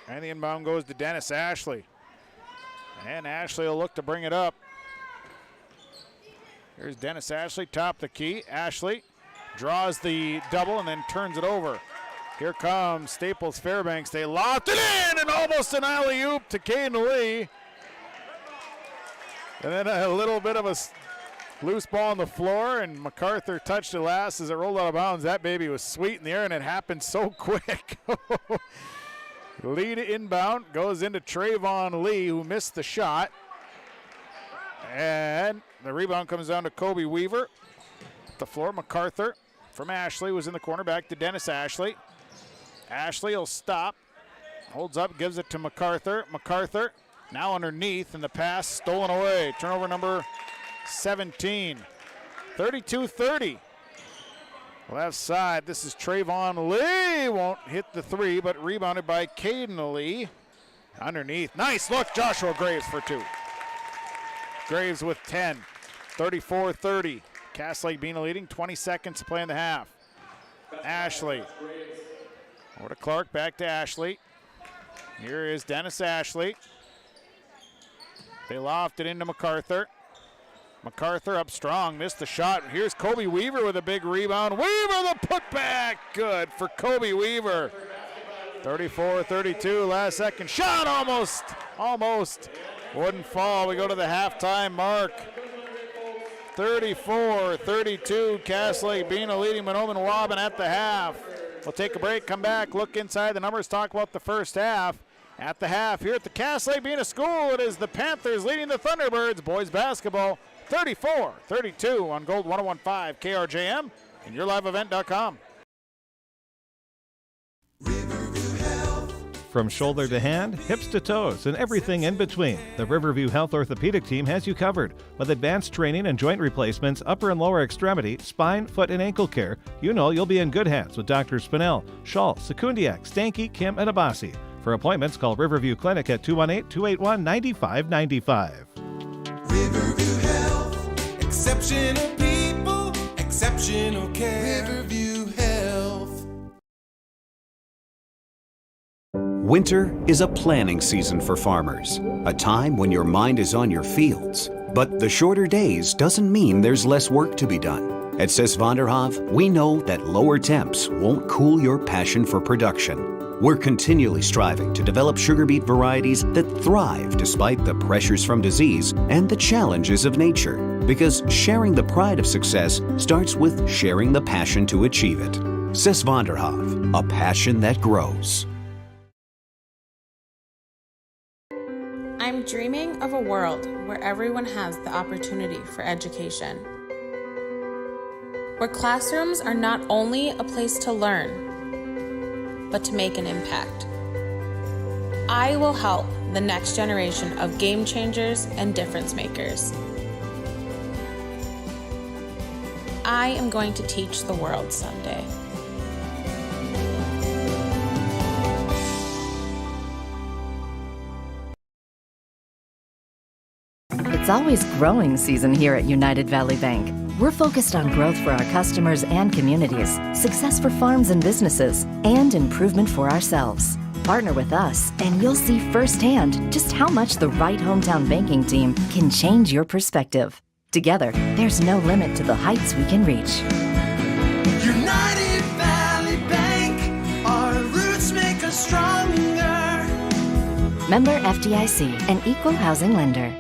And the inbound goes to Dennis Ashley. And Ashley will look to bring it up. Here's Dennis Ashley, top the key. Ashley draws the double and then turns it over. Here comes Staples Fairbanks. They loft it in and almost an alley-oop to Caden Lee. And then a little bit of a loose ball on the floor, and MacArthur touched it last as it rolled out of bounds. That baby was sweet in the air, and it happened so quick. Lead inbound goes into Trayvon Lee, who missed the shot. And the rebound comes down to Kobe Weaver. The floor, MacArthur from Ashley was in the corner, back to Dennis Ashley. Ashley will stop, holds up, gives it to MacArthur. MacArthur now underneath, and the pass stolen away. Turnover number 17. 32-30. Left side, this is Trayvon Lee. Won't hit the three, but rebounded by Caden Lee. Underneath, nice look, Joshua Graves for 2. Graves with 10. 34-30. Cass Lake-Bena leading, 20 seconds to play in the half. Ashley. Over to Clark, back to Ashley. Here is Dennis Ashley. They loft it into MacArthur. MacArthur up strong, missed the shot. Here's Kobe Weaver with a big rebound. Weaver the putback, good for Kobe Weaver. 34-32, last second shot, almost. Wouldn't fall. We go to the halftime mark. 34-32, Cass Lake-Bena leading Mahnomen Waubun at the half. We'll take a break, come back, look inside the numbers, talk about the first half. At the half here at the Cass Lake-Bena School, it is the Panthers leading the Thunderbirds. Boys basketball 34-32 on Gold 101.5 KRJM and YourLiveEvent.com. From shoulder to hand, hips to toes, and everything in between, the Riverview Health Orthopedic Team has you covered. With advanced training and joint replacements, upper and lower extremity, spine, foot, and ankle care, you know you'll be in good hands with Drs. Spinell, Schall, Sekundiak, Stanky, Kim, and Abasi. For appointments, call Riverview Clinic at 218-281-9595. Riverview Health, exceptional people, exceptional care. Riverview Health. Winter is a planning season for farmers, a time when your mind is on your fields. But the shorter days doesn't mean there's less work to be done. At Sis van der Haaf, we know that lower temps won't cool your passion for production. We're continually striving to develop sugar beet varieties that thrive despite the pressures from disease and the challenges of nature. Because sharing the pride of success starts with sharing the passion to achieve it. Sis van der Haaf, a passion that grows. I'm dreaming of a world where everyone has the opportunity for education. Where classrooms are not only a place to learn, but to make an impact. I will help the next generation of game changers and difference makers. I am going to teach the world someday. It's always growing season here at United Valley Bank. We're focused on growth for our customers and communities, success for farms and businesses, and improvement for ourselves. Partner with us, and you'll see firsthand just how much the right hometown banking team can change your perspective. Together, there's no limit to the heights we can reach. United Valley Bank, our roots may Member FDIC, an equal housing lender.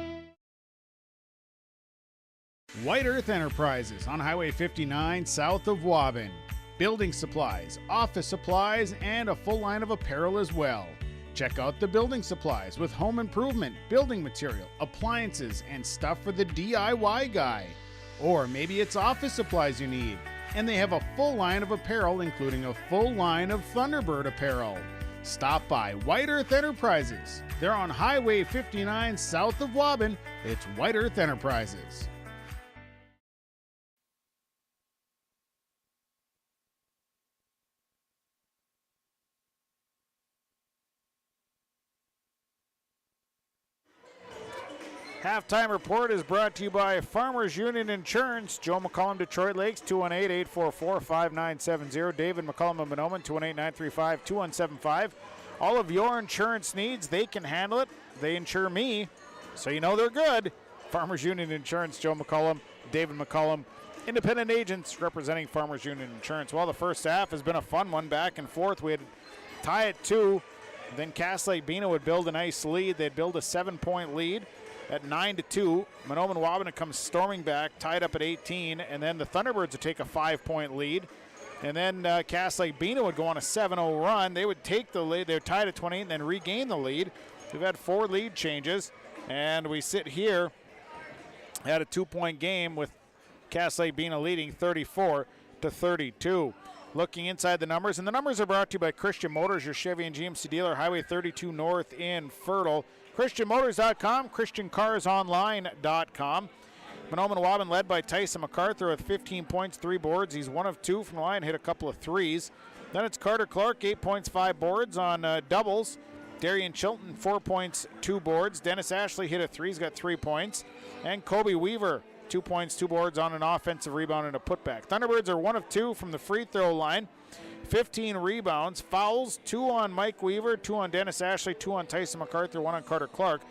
White Earth Enterprises on Highway 59 south of Waubun. Building supplies, office supplies, and a full line of apparel as well. Check out the building supplies with home improvement, building material, appliances, and stuff for the DIY guy. Or maybe it's office supplies you need. And they have a full line of apparel, including a full line of Thunderbird apparel. Stop by White Earth Enterprises. They're on Highway 59 south of Waubun. It's White Earth Enterprises. Halftime report is brought to you by Farmers Union Insurance. Joe McCollum, Detroit Lakes, 218-844-5970. David McCollum of Mahnomen, 218-935-2175. All of your insurance needs, they can handle it. They insure me, so you know they're good. Farmers Union Insurance, Joe McCollum, David McCollum, independent agents representing Farmers Union Insurance. Well, the first half has been a fun one, back and forth. We had tie at 2. Then Lake-Bena would build a nice lead. They'd build a 7-point lead. At 9-2, Mahnomen Waubun comes storming back, tied up at 18, and then the Thunderbirds would take a 5-point lead. And then Lake-Bena would go on a 7-0 run. They would take the lead. They're tied at 28 and then regain the lead. We've had 4 lead changes, and we sit here at a 2-point game with Lake-Bena leading 34-32. Looking inside the numbers, and the numbers are brought to you by Christian Motors, your Chevy and GMC dealer, Highway 32 North in Fertile. ChristianMotors.com, ChristianCarsOnline.com. Mahnomen Waubun led by Tyson MacArthur with 15 points, 3 boards. He's 1 of 2 from the line, hit a couple of threes. Then it's Carter Clark, 8 points, 5 boards on doubles. Darian Chilton, 4 points, 2 boards. Dennis Ashley hit a 3, he's got 3 points. And Kobe Weaver, 2 points, 2 boards on an offensive rebound and a putback. Thunderbirds are 1 of 2 from the free throw line. 15 rebounds, fouls, 2 on Mike Weaver, 2 on Dennis Ashley, 2 on Tyson MacArthur, 1 on Carter Clark.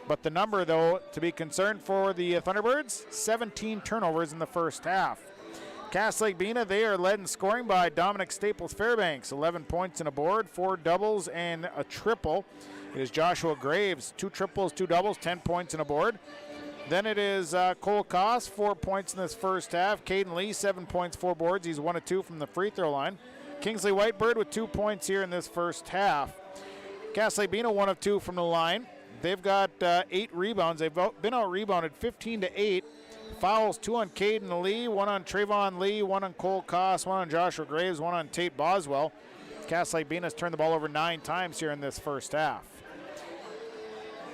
But the number, though, to be concerned for the Thunderbirds, 17 turnovers in the first half. Lake-Bena, they are led in scoring by Dominic Staples Fairbanks, 11 points and a board, 4 doubles and a triple. It is Joshua Graves, 2 triples, 2 doubles, 10 points and a board. Then it is Cole Koss, 4 points in this first half. Caden Lee, 7 points, 4 boards. He's 1 of 2 from the free throw line. Kingsley Whitebird with 2 points here in this first half. Lake-Bena 1 of 2 from the line. They've got 8 rebounds. They've been out-rebounded 15-8. Fouls, 2 on Caden Lee, 1 on Trayvon Lee, 1 on Cole Koss, 1 on Joshua Graves, 1 on Tate Boswell. Lake-Bena has turned the ball over 9 times here in this first half.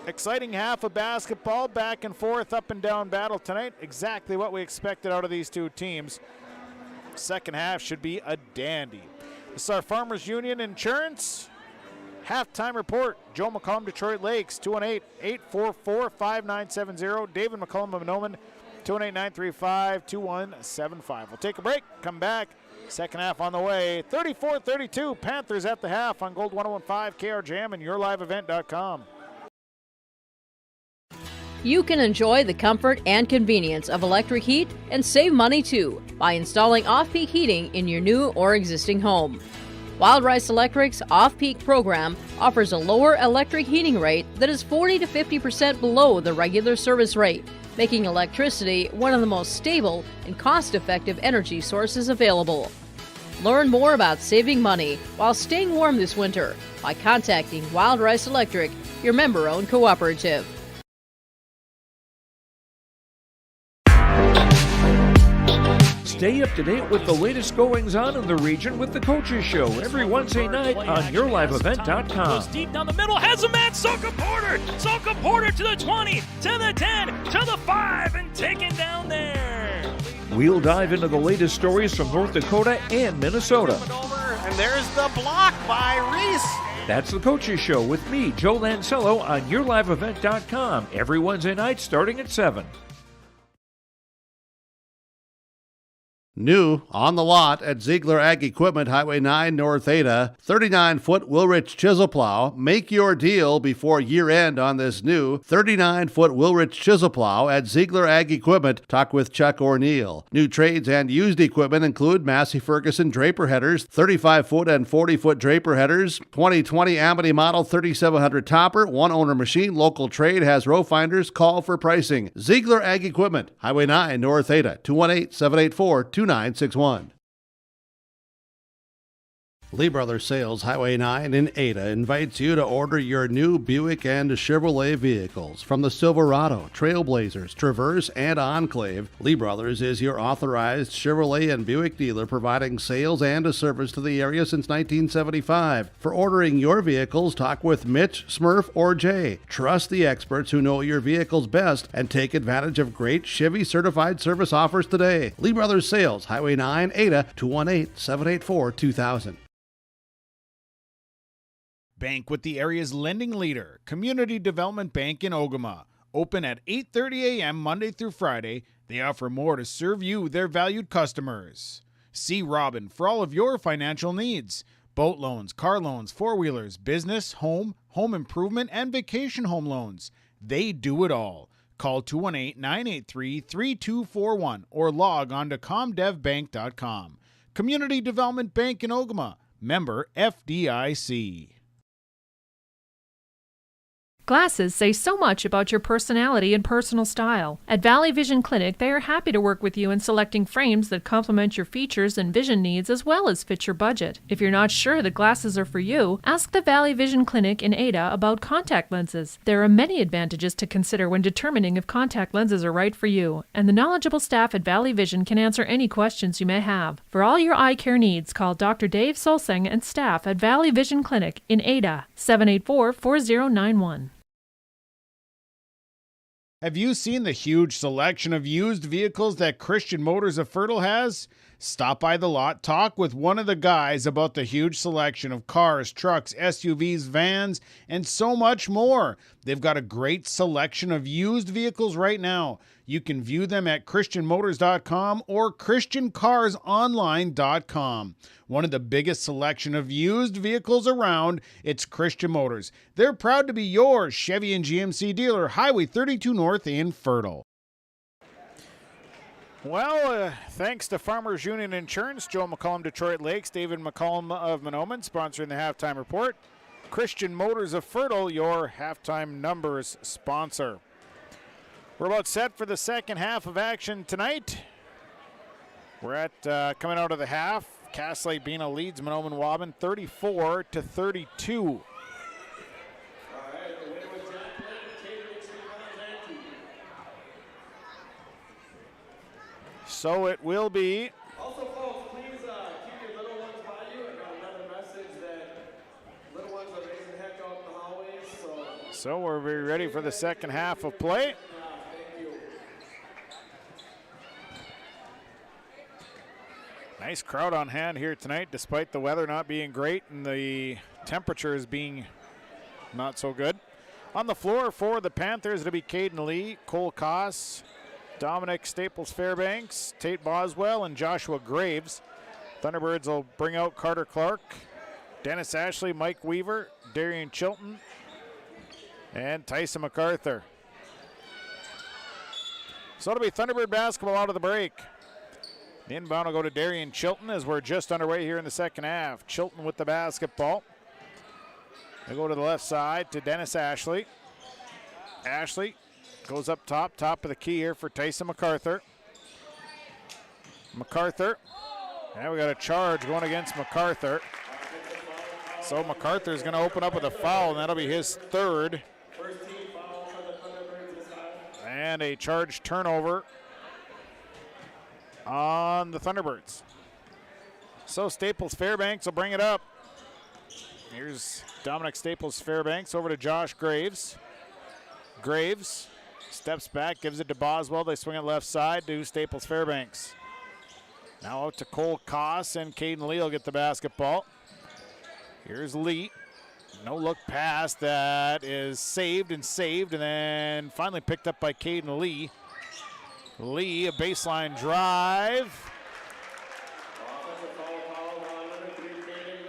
Exciting half of basketball, back and forth, up and down battle tonight. Exactly what we expected out of these two teams. Second half should be a dandy. This is our Farmers Union Insurance halftime report. Joe McCollum, Detroit Lakes, 218-844-5970. David McCollum of Mahnomen, 218-935-2175. We'll take a break, come back. Second half on the way. 34-32, Panthers at the half on Gold 101.5, KR Jam, and YourLiveEvent.com. You can enjoy the comfort and convenience of electric heat and save money too by installing off-peak heating in your new or existing home. Wild Rice Electric's off-peak program offers a lower electric heating rate that is 40 to 50% below the regular service rate, making electricity one of the most stable and cost-effective energy sources available. Learn more about saving money while staying warm this winter by contacting Wild Rice Electric, your member-owned cooperative. Stay up to date with the latest goings-on in the region with the Coaches Show every Wednesday night on YourLiveEvent.com. Goes deep down the middle, has a man, Soka Porter! Soka Porter to the 20, to the 10, to the 5, and taken down there. We'll dive into the latest stories from North Dakota and Minnesota. And there's the block by Reese. That's the Coaches Show with me, Joe Lancello, on YourLiveEvent.com every Wednesday night starting at 7. New on the lot at Ziegler Ag Equipment, Highway 9 North Ada, 39-foot Wilrich chisel plow. Make your deal before year end on this new 39-foot Wilrich chisel plow at Ziegler Ag Equipment. Talk with Chuck O'Neill. New trades and used equipment include Massey Ferguson draper headers, 35-foot and 40-foot draper headers, 2020 Amity model 3700 topper, one owner machine, local trade, has row finders. Call for pricing. Ziegler Ag Equipment, Highway 9 North Ada, 218-784-2961. Lee Brothers Sales, Highway 9 in Ada, invites you to order your new Buick and Chevrolet vehicles. From the Silverado, Trailblazers, Traverse, and Enclave, Lee Brothers is your authorized Chevrolet and Buick dealer, providing sales and a service to the area since 1975. For ordering your vehicles, talk with Mitch, Smurf, or Jay. Trust the experts who know your vehicles best and take advantage of great Chevy certified service offers today. Lee Brothers Sales, Highway 9, Ada, 218-784-2000. Bank with the area's lending leader, Community Development Bank in Ogama. Open at 8:30 a.m. Monday through Friday. They offer more to serve you, their valued customers. See Robin for all of your financial needs. Boat loans, car loans, four-wheelers, business, home improvement, and vacation home loans. They do it all. Call 218-983-3241 or log on to comdevbank.com. Community Development Bank in Ogama. Member FDIC. Glasses say so much about your personality and personal style. At Valley Vision Clinic, they are happy to work with you in selecting frames that complement your features and vision needs as well as fit your budget. If you're not sure that glasses are for you, ask the Valley Vision Clinic in Ada about contact lenses. There are many advantages to consider when determining if contact lenses are right for you, and the knowledgeable staff at Valley Vision can answer any questions you may have. For all your eye care needs, call Dr. Dave Solseng and staff at Valley Vision Clinic in Ada, 784-4091. Have you seen the huge selection of used vehicles that Christian Motors of Fertile has? Stop by the lot, talk with one of the guys about the huge selection of cars, trucks, SUVs, vans, and so much more. They've got a great selection of used vehicles right now. You can view them at christianmotors.com or christiancarsonline.com. One of the biggest selection of used vehicles around, it's Christian Motors. They're proud to be your Chevy and GMC dealer, Highway 32 North in Fertile. Well, thanks to Farmers Union Insurance, Joe McCollum, Detroit Lakes, David McCollum of Mahnomen, sponsoring the Halftime Report. Christian Motors of Fertile, your halftime numbers sponsor. We're about set for the second half of action tonight. We're at coming out of the half. Cass Lake-Bena leads Mahnomen Waubun 34-32. So it will be. Also, folks, please keep your little ones by you. I got another message that little ones are raising heck out in the hallways. So we're ready for the second half of play. Nice crowd on hand here tonight, despite the weather not being great and the temperatures being not so good. On the floor for the Panthers, it'll be Caden Lee, Cole Koss, Dominic Staples-Fairbanks, Tate Boswell, and Joshua Graves. Thunderbirds will bring out Carter Clark, Dennis Ashley, Mike Weaver, Darian Chilton, and Tyson MacArthur. So it'll be Thunderbird basketball out of the break. The inbound will go to Darian Chilton as we're just underway here in the second half. Chilton with the basketball. They go to the left side to Dennis Ashley. Ashley goes up top of the key here for Tyson MacArthur. MacArthur. And we got a charge going against MacArthur. So MacArthur is going to open up with a foul, and that'll be his third. And a charge turnover on the Thunderbirds. So Staples-Fairbanks will bring it up. Here's Dominic Staples-Fairbanks over to Josh Graves. Graves steps back, gives it to Boswell. They swing it left side to Staples-Fairbanks. Now out to Cole Koss, and Caden Lee will get the basketball. Here's Lee. No look pass that is saved, and then finally picked up by Caden Lee. Lee, a baseline drive.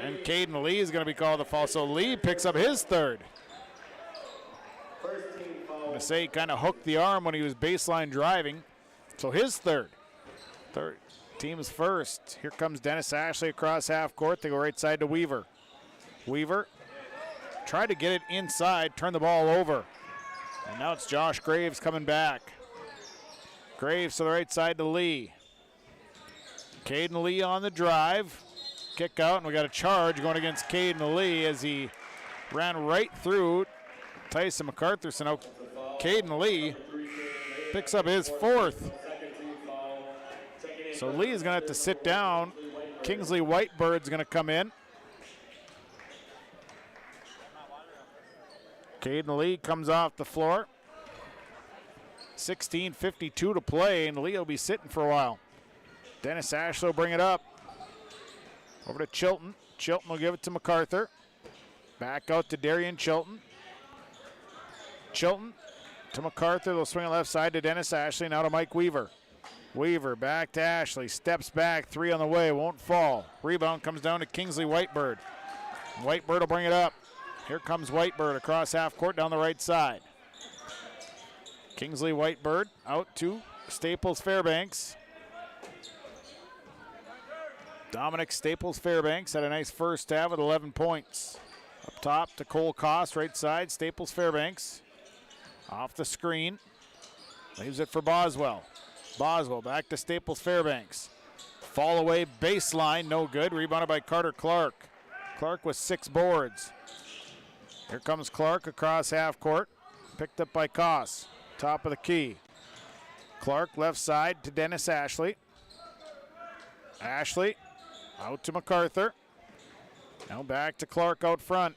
And Caden Lee is going to be called the foul. So Lee picks up his third. I'm going to say he kind of hooked the arm when he was baseline driving. So his third. Third. Team's first. Here comes Dennis Ashley across half court. They go right side to Weaver. Weaver tried to get it inside, turn the ball over. And now it's Josh Graves coming back. Graves to the right side to Lee. Caden Lee on the drive. Kick out, and we got a charge going against Caden Lee as he ran right through Tyson MacArthur. So now Caden Lee picks up his fourth. So Lee is going to have to sit down. Kingsley Whitebird's going to come in. Caden Lee comes off the floor. 16:52 to play, and Lee will be sitting for a while. Dennis Ashley will bring it up. Over to Chilton. Chilton will give it to MacArthur. Back out to Darian Chilton. Chilton to MacArthur. They'll swing it left side to Dennis Ashley. Now to Mike Weaver. Weaver back to Ashley. Steps back. Three on the way. Won't fall. Rebound comes down to Kingsley Whitebird. Whitebird will bring it up. Here comes Whitebird across half court down the right side. Kingsley Whitebird out to Staples Fairbanks. Dominic Staples Fairbanks had a nice first half with 11 points. Up top to Cole Koss, right side. Staples Fairbanks off the screen. Leaves it for Boswell. Boswell back to Staples Fairbanks. Fall away baseline, no good. Rebounded by Carter Clark. Clark with 6 boards. Here comes Clark across half court. Picked up by Koss. Top of the key. Clark left side to Dennis Ashley. Ashley out to MacArthur. Now back to Clark out front.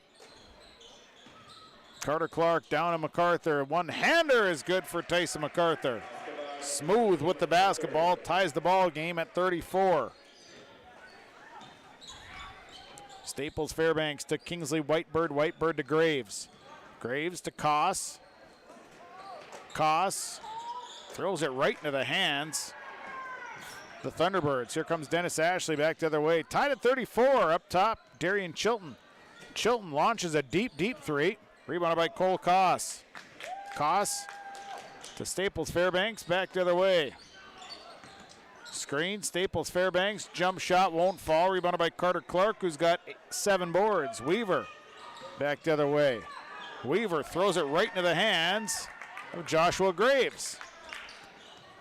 Carter Clark down to MacArthur. One-hander is good for Tyson MacArthur. Smooth with the basketball. Ties the ball game at 34. Staples Fairbanks to Kingsley Whitebird. Whitebird to Graves. Graves to Koss. Koss throws it right into the hands. The Thunderbirds. Here comes Dennis Ashley back the other way. Tied at 34. Up top, Darian Chilton. Chilton launches a deep, deep three. Rebounded by Cole Koss. Koss to Staples Fairbanks. Back the other way. Screen, Staples Fairbanks. Jump shot won't fall. Rebounded by Carter Clark, who's got 7 boards. Weaver back the other way. Weaver throws it right into the hands of Joshua Graves.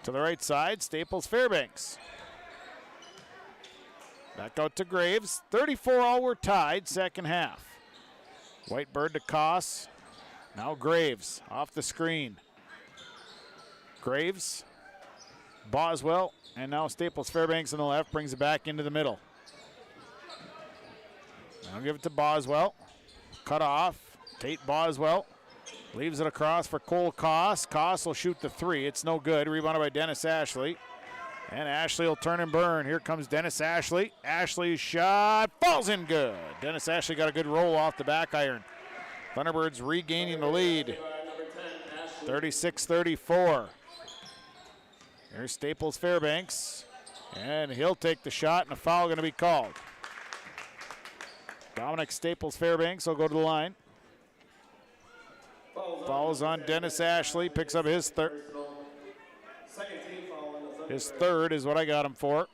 To the right side, Staples Fairbanks. Back out to Graves. 34 all were tied, second half. Whitebird to Koss. Now Graves off the screen. Graves, Boswell, and now Staples Fairbanks on the left brings it back into the middle. Now give it to Boswell. Cut off. Tate Boswell leaves it across for Cole Koss. Koss will shoot the 3. It's no good. Rebounded by Dennis Ashley. And Ashley will turn and burn. Here comes Dennis Ashley. Ashley's shot falls in good. Dennis Ashley got a good roll off the back iron. Thunderbirds regaining the lead. 36-34. Here's Staples Fairbanks. And he'll take the shot, and a foul going to be called. Dominic Staples Fairbanks will go to the line. Fouls on Dennis Ashley. Picks up his third. His third is what I got him for.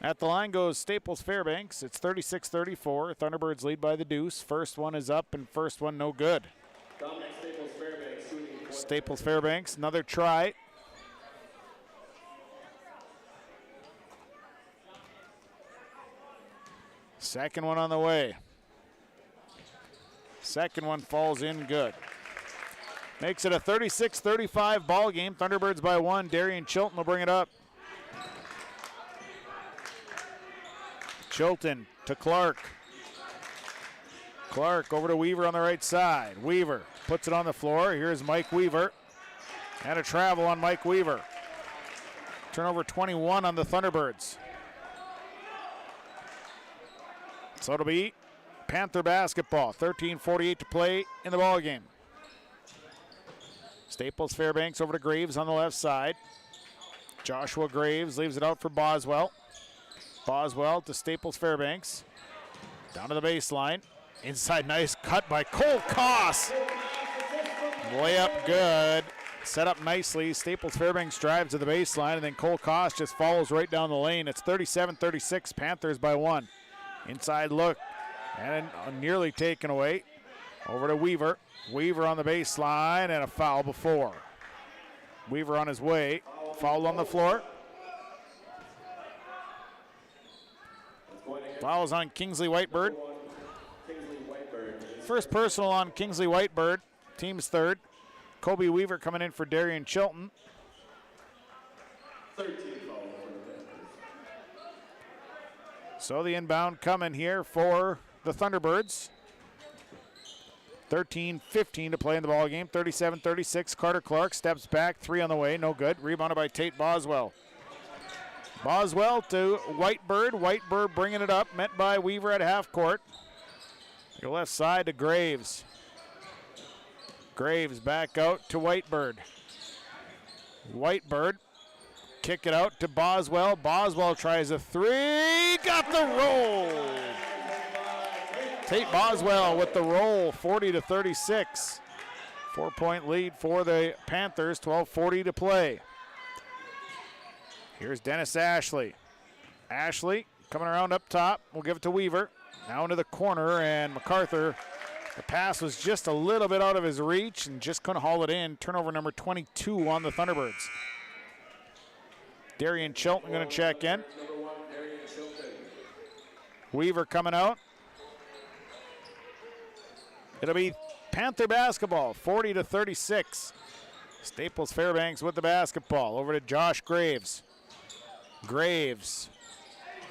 At the line goes Staples Fairbanks. It's 36-34. Thunderbirds lead by the deuce. First one is up and first one no good. Staples Fairbanks, another try. Second one on the way. Second one falls in good. Makes it a 36-35 ball game. Thunderbirds by 1. Darian Chilton will bring it up. Chilton to Clark. Clark over to Weaver on the right side. Weaver puts it on the floor. Here's Mike Weaver. And a travel on Mike Weaver. Turnover 21 on the Thunderbirds. So it'll be Panther basketball. 13:48 to play in the ball game. Staples Fairbanks over to Graves on the left side. Joshua Graves leaves it out for Boswell. Boswell to Staples Fairbanks. Down to the baseline. Inside, nice cut by Cole Koss. Layup good. Set up nicely. Staples Fairbanks drives to the baseline, and then Cole Koss just follows right down the lane. It's 37-36, Panthers by 1. Inside look, and nearly taken away. Over to Weaver. Weaver on the baseline, and a foul before. Weaver on his way. Foul on the floor. Fouls on Kingsley Whitebird. First personal on Kingsley Whitebird. Team's third. Kobe Weaver coming in for Darian Chilton. 13 fouls for the Panthers. So the inbound coming here for the Thunderbirds. 13-15 to play in the ball game. 37-36. Carter Clark steps back. 3 on the way. No good. Rebounded by Tate Boswell. Boswell to Whitebird. Whitebird bringing it up. Met by Weaver at half court. Your left side to Graves. Graves back out to Whitebird. Whitebird kick it out to Boswell. Boswell tries a 3. Got the roll. Tate Boswell with the roll, 40-36. 4-point lead for the Panthers, 12:40 to play. Here's Dennis Ashley. Ashley coming around up top. We'll give it to Weaver. Now into the corner, and MacArthur. The pass was just a little bit out of his reach and just couldn't haul it in. Turnover number 22 on the Thunderbirds. Darian Chilton going to check in. Weaver coming out. It'll be Panther basketball, 40-36. Staples Fairbanks with the basketball. Over to Josh Graves. Graves.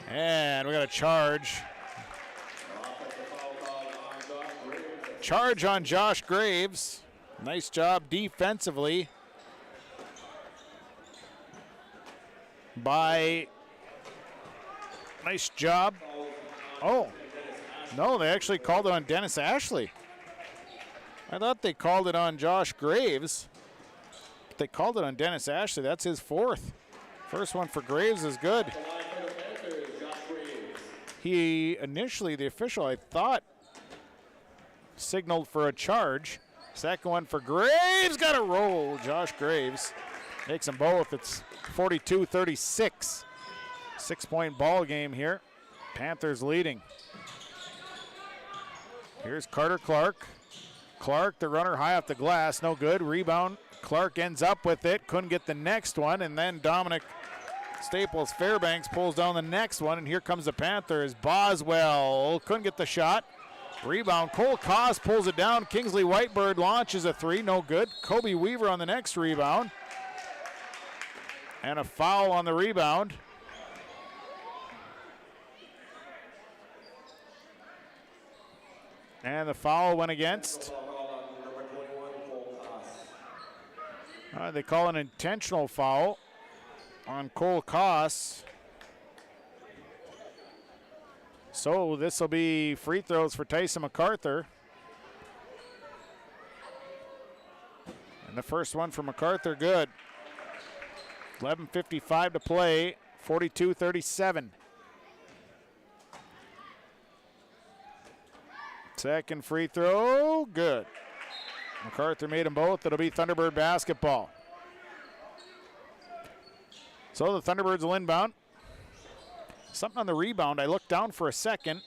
And we got a charge. Charge on Josh Graves. Nice job defensively by, nice job. Oh, no, they actually called it on Dennis Ashley. I thought they called it on Josh Graves, but they called it on Dennis Ashley. That's his fourth. First one for Graves is good. He initially, the official, I thought, signaled for a charge. Second one for Graves, got a roll. Josh Graves makes them both. It's 42-36. 6-point ball game here. Panthers leading. Here's Carter Clark. Clark, the runner high off the glass, no good. Rebound, Clark ends up with it, couldn't get the next one, and then Dominic Staples Fairbanks pulls down the next one, and here comes the Panthers. Boswell couldn't get the shot. Rebound, Cole Koss pulls it down. Kingsley Whitebird launches a 3, no good. Kobe Weaver on the next rebound. And a foul on the rebound. And the foul went against. They call an intentional foul on Cole Koss. So this will be free throws for Tyson MacArthur. And the first one for MacArthur, good. 11:55 to play, 42-37. Second free throw, good. MacArthur made them both. It'll be Thunderbird basketball. So the Thunderbirds will inbound. Something on the rebound. I looked down for a second.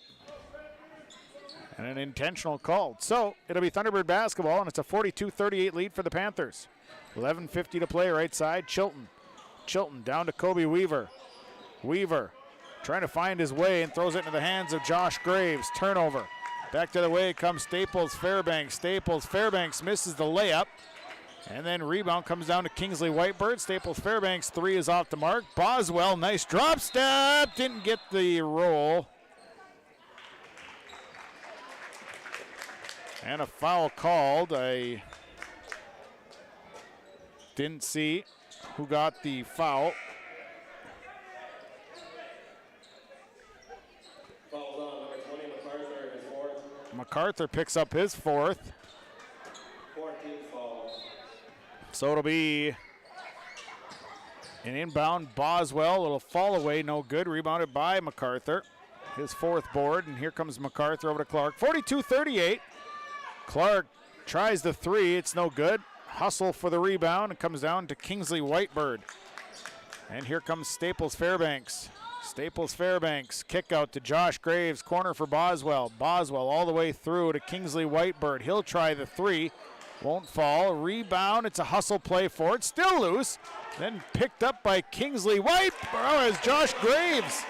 And an intentional call. So it'll be Thunderbird basketball, and it's a 42-38 lead for the Panthers. 11:50 to play, right side. Chilton. Chilton down to Kobe Weaver. Weaver trying to find his way and throws it into the hands of Josh Graves. Turnover. Back to the way comes Staples Fairbanks. Staples Fairbanks misses the layup. And then rebound comes down to Kingsley Whitebird. Staples Fairbanks 3 is off the mark. Boswell, nice drop step. Didn't get the roll. And a foul called. I didn't see who got the foul. MacArthur picks up his fourth. 14 fouls. So it'll be An inbound, Boswell, a little fall away, no good. Rebounded by MacArthur. His fourth board, and here comes MacArthur over to Clark. 42-38. Clark tries the three, it's no good. Hustle for the rebound, it comes down to Kingsley Whitebird. And here comes Staples Fairbanks. Staples Fairbanks, kick out to Josh Graves, corner for Boswell. Boswell all the way through to Kingsley Whitebird. He'll try the three, won't fall. Rebound, it's a hustle play for it, still loose. Then picked up by Kingsley Whitebird as Josh Graves.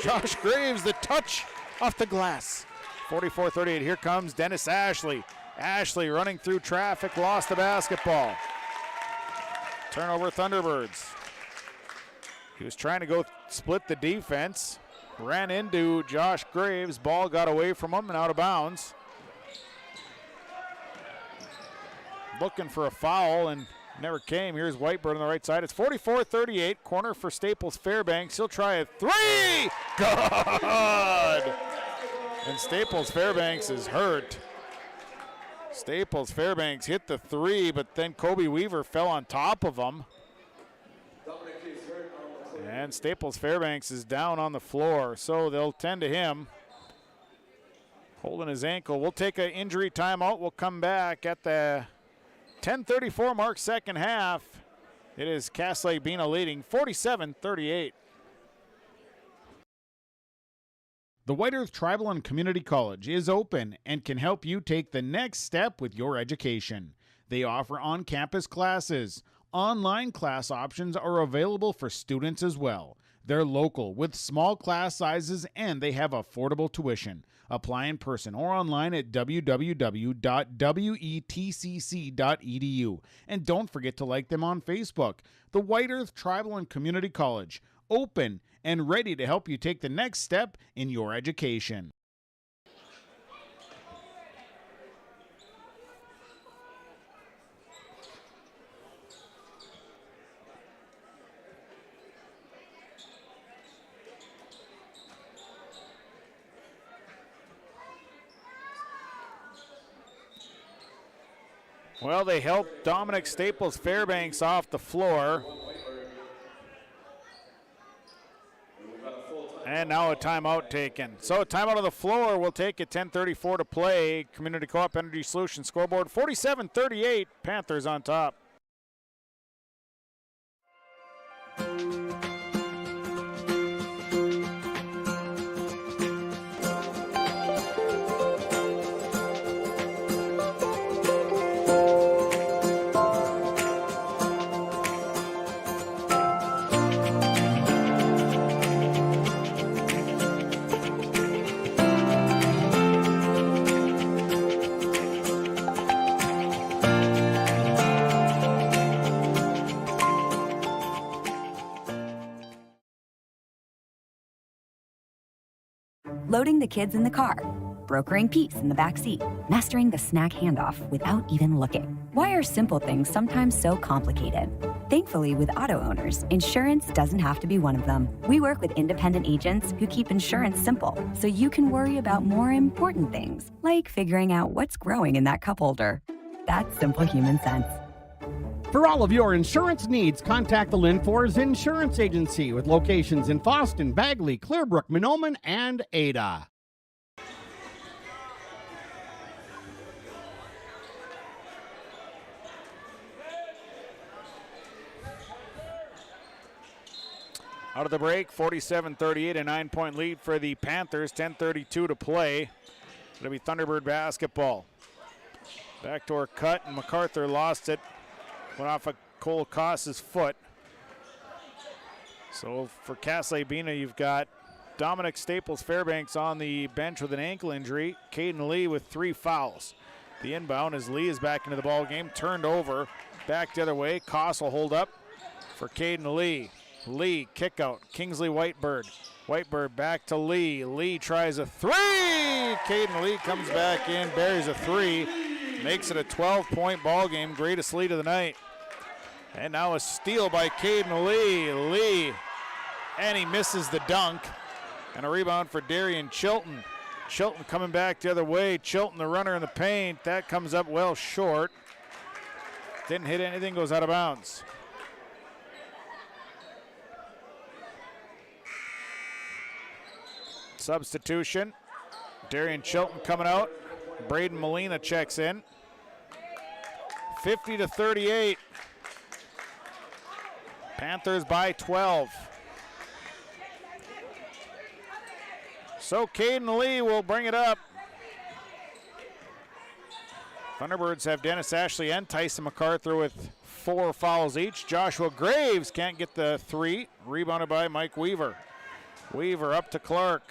Josh Graves, the touch off the glass. 44-38, here comes Dennis Ashley. Ashley running through traffic, lost the basketball. Turnover Thunderbirds. He was trying to go split the defense. Ran into Josh Graves. Ball got away from him and out of bounds. Looking for a foul and never came. Here's Whitebird on the right side. It's 44-38. Corner for Staples Fairbanks. He'll try a three. Good. And Staples Fairbanks is hurt. Staples Fairbanks hit the three, but then Kobe Weaver fell on top of him. And Staples Fairbanks is down on the floor, so they'll tend to him. Holding his ankle. We'll take an injury timeout. We'll come back at the 10:34 mark, second half. It is Lake-Bena leading 47-38. The White Earth Tribal and Community College is open and can help you take the next step with your education. They offer on-campus classes. Online class options are available for students as well. They're local with small class sizes and they have affordable tuition. Apply in person or online at www.wetcc.edu. And don't forget to like them on Facebook. The White Earth Tribal and Community College, open and ready to help you take the next step in your education. Well, they helped Dominic Staples Fairbanks off the floor. And now a timeout taken. So a timeout on the floor. We'll take it. 10:34 to play. Community Co-op Energy Solutions scoreboard 47-38. Panthers on top. Loading the kids in the car, brokering peace in the back seat, mastering the snack handoff without even looking. Why are simple things sometimes so complicated? Thankfully, with auto owners, insurance doesn't have to be one of them. We work with independent agents who keep insurance simple, so you can worry about more important things, like figuring out what's growing in that cup holder. That's simple human sense. For all of your insurance needs, contact the Linfors Insurance Agency with locations in Fosston, Bagley, Clearbrook, Mahnomen, and Ada. Out of the break, 47-38, a 9-point lead for the Panthers, 10:32 to play. It'll be Thunderbird basketball. Backdoor cut, and MacArthur lost it. Went off of Cole Koss's foot. So for Lake-Bena, you've got Dominic Staples Fairbanks on the bench with an ankle injury. Caden Lee with 3 fouls. The inbound as Lee is back into the ball game, turned over, back the other way. Koss will hold up for Caden Lee. Lee, kick out, Kingsley Whitebird. Whitebird back to Lee. Lee tries a three. Caden Lee comes back in, buries a three. Makes it a 12-point ball game, greatest lead of the night. And now a steal by Caden Lee. Lee, and he misses the dunk. And a rebound for Darian Chilton. Chilton coming back the other way. Chilton, the runner in the paint. That comes up well short. Didn't hit anything, goes out of bounds. Substitution. Darian Chilton coming out. Braden Molina checks in. 50-38. Panthers by 12. So Caden Lee will bring it up. Thunderbirds have Dennis Ashley and Tyson MacArthur with 4 fouls each. Joshua Graves can't get the 3. Rebounded by Mike Weaver. Weaver up to Clark.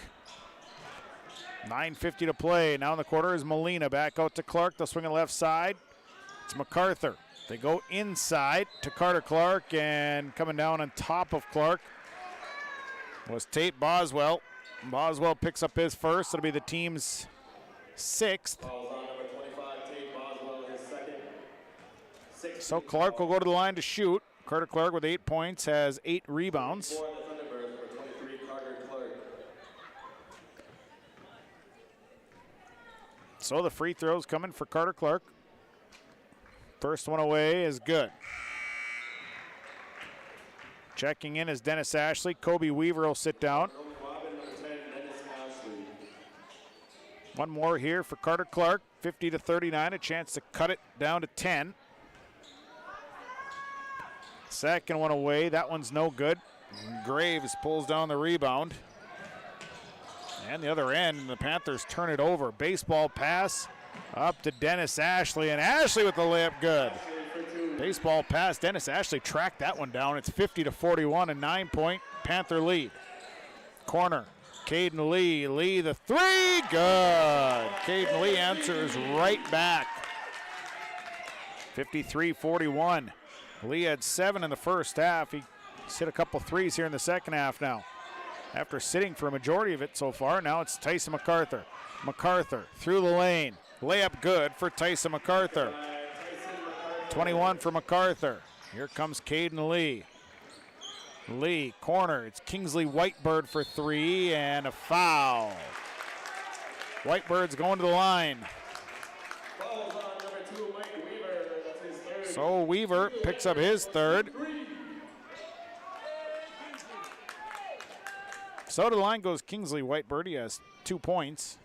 9:50 to play. Now in the quarter is Molina. Back out to Clark. They'll swing it left side. It's MacArthur. They go inside to Carter Clark, and coming down on top of Clark was Tate Boswell. Boswell picks up his first. It'll be the team's 6th. So Clark will go to the line to shoot. Carter Clark with 8 points has 8 rebounds. So the free throws coming for Carter Clark. First one away is good. Checking in is Dennis Ashley. Kobe Weaver will sit down. One more here for Carter Clark. 50-39, a chance to cut it down to 10. Second one away, that one's no good. Graves pulls down the rebound. And the other end, the Panthers turn it over. Baseball pass up to Dennis Ashley, and Ashley with the layup good. Baseball pass, Dennis Ashley tracked that one down. It's 50-41, a 9-point Panther lead. Corner, Caden Lee. Lee the 3, good. Caden Lee answers right back. 53-41. Lee had 7 in the first half. He's hit a couple threes here in the second half now. After sitting for a majority of it so far, now it's Tyson MacArthur. MacArthur through the lane. Layup good for Tyson MacArthur. 21 for MacArthur. Here comes Caden Lee. Lee, corner. It's Kingsley Whitebird for 3 and a foul. Whitebird's going to the line. So Weaver picks up his 3rd. So to the line goes Kingsley Whitebird. He has 2 points.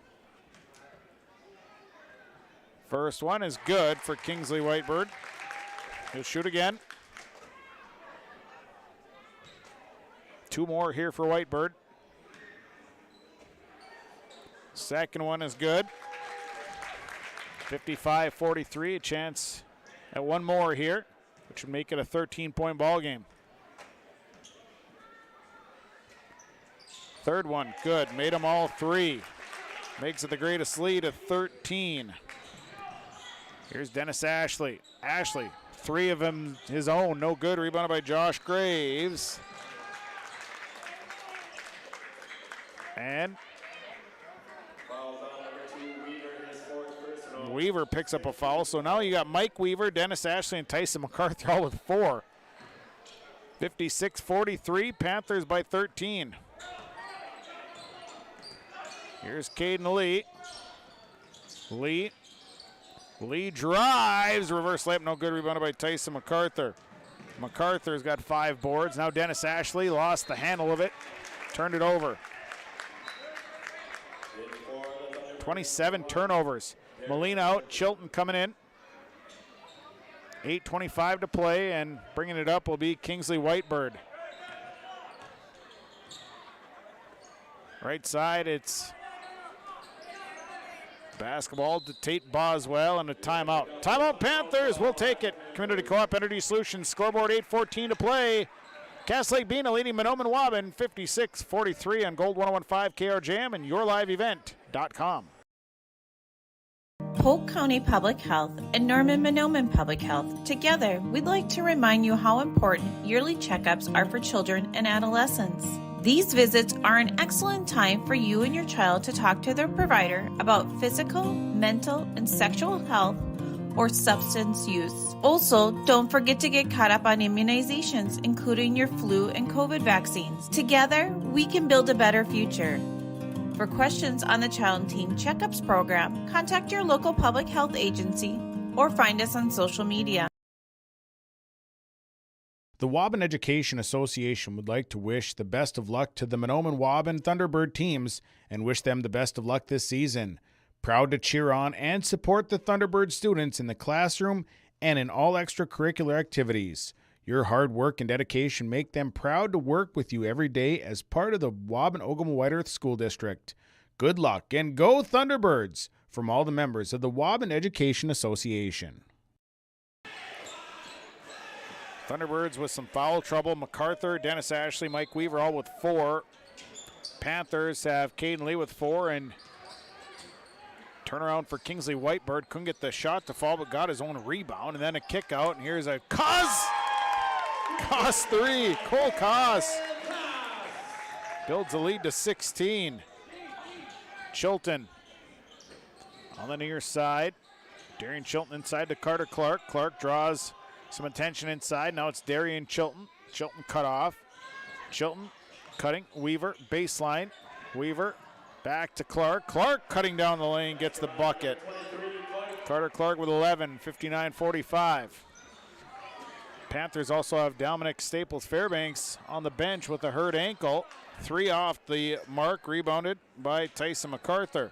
First one is good for Kingsley Whitebird. He'll shoot again. 2 more here for Whitebird. Second one is good. 55-43, a chance at 1 more here, which would make it a 13-point ball game. Third one, good. Made them all 3. Makes it the greatest lead of 13. Here's Dennis Ashley. Ashley, 3 of them his own. No good. Rebounded by Josh Graves. And Weaver picks up a foul. So now you got Mike Weaver, Dennis Ashley, and Tyson MacArthur all with 4. 56-43, Panthers by 13. Here's Caden Lee. Lee drives, reverse layup, no good, rebounded by Tyson MacArthur. MacArthur's got 5 boards. Now Dennis Ashley lost the handle of it, turned it over. 27 turnovers. Molina out, Chilton coming in. 8:25 to play, and bringing it up will be Kingsley Whitebird. Right side, it's basketball to Tate Boswell and a timeout. Timeout Panthers, we'll take it. Community Co-op Energy Solutions, scoreboard 8:14 to play. Lake-Bena leading Mahnomen Waubun 56-43 on Gold 101.5 KRJM and yourliveevent.com. Polk County Public Health and Norman Mahnomen Public Health. Together, we'd like to remind you how important yearly checkups are for children and adolescents. These visits are an excellent time for you and your child to talk to their provider about physical, mental, and sexual health or substance use. Also, don't forget to get caught up on immunizations, including your flu and COVID vaccines. Together, we can build a better future. For questions on the Child and Teen Checkups program, contact your local public health agency or find us on social media. The Waubun Education Association would like to wish the best of luck to the Mahnomen Waubun Thunderbird teams and wish them the best of luck this season. Proud to cheer on and support the Thunderbird students in the classroom and in all extracurricular activities. Your hard work and dedication make them proud to work with you every day as part of the Waubun-Ogama White Earth School District. Good luck and go Thunderbirds from all the members of the Waubun Education Association. Thunderbirds with some foul trouble. MacArthur, Dennis Ashley, Mike Weaver all with 4. Panthers have Caden Lee with 4, and turnaround for Kingsley Whitebird. Couldn't get the shot to fall, but got his own rebound, and then a kick out, and here's a Cos 3. Cole Cos builds the lead to 16. Chilton on the near side. Darian Chilton inside to Carter Clark. Clark draws some attention inside. Now it's Darian Chilton. Chilton cut off. Chilton cutting. Weaver, baseline. Weaver back to Clark. Clark cutting down the lane, gets the bucket. Carter Clark with 11, 59-45. Panthers also have Dominic Staples Fairbanks on the bench with a hurt ankle. 3 off the mark, rebounded by Tyson MacArthur.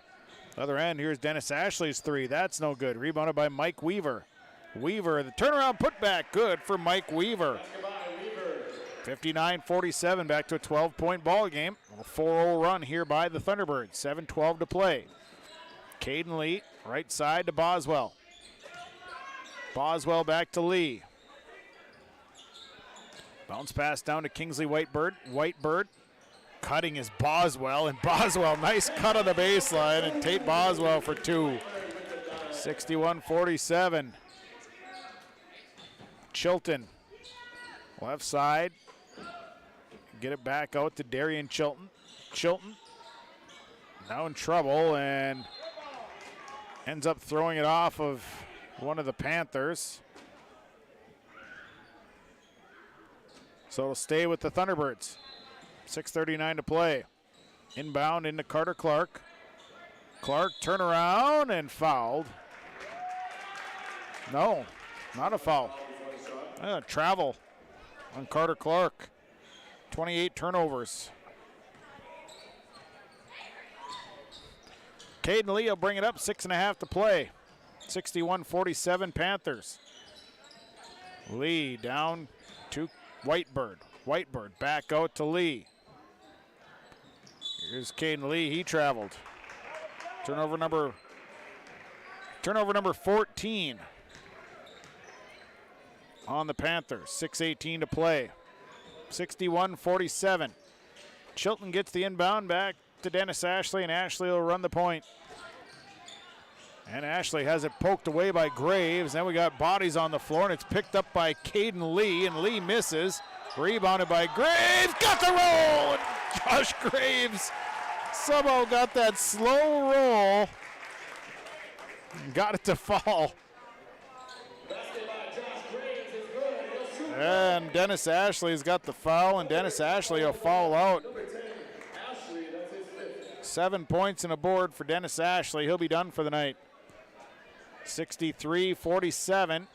Other end, here's Dennis Ashley's 3. That's no good. Rebounded by Mike Weaver. Weaver, the turnaround putback, good for Mike Weaver. 59-47, back to a 12-point ball game. A 4-0 run here by the Thunderbirds. 7:12 to play. Caden Lee, right side to Boswell. Boswell back to Lee. Bounce pass down to Kingsley Whitebird. Whitebird cutting is Boswell, and Boswell, nice cut on the baseline, and Tate Boswell for 2. 61-47. Chilton, left side. Get it back out to Darian Chilton. Chilton now in trouble and ends up throwing it off of one of the Panthers. So it'll stay with the Thunderbirds. 6:39 to play. Inbound into Carter Clark. Clark turnaround and fouled. No, not a foul. Travel on Carter Clark. 28 turnovers. Caden Lee will bring it up, 6.5 to play. 61-47 Panthers. Lee down to Whitebird. Whitebird back out to Lee. Here's Caden Lee, he traveled. Turnover number 14 on the Panthers. 6:18 to play. 61-47. Chilton gets the inbound back to Dennis Ashley, and Ashley will run the point. And Ashley has it poked away by Graves. Then we got bodies on the floor, and it's picked up by Caden Lee, and Lee misses. Rebounded by Graves. Got the roll! And Josh Graves somehow got that slow roll and got it to fall. And Dennis Ashley's got the foul, and Dennis Ashley will foul out. 7 points and a board for Dennis Ashley. He'll be done for the night. 63-47.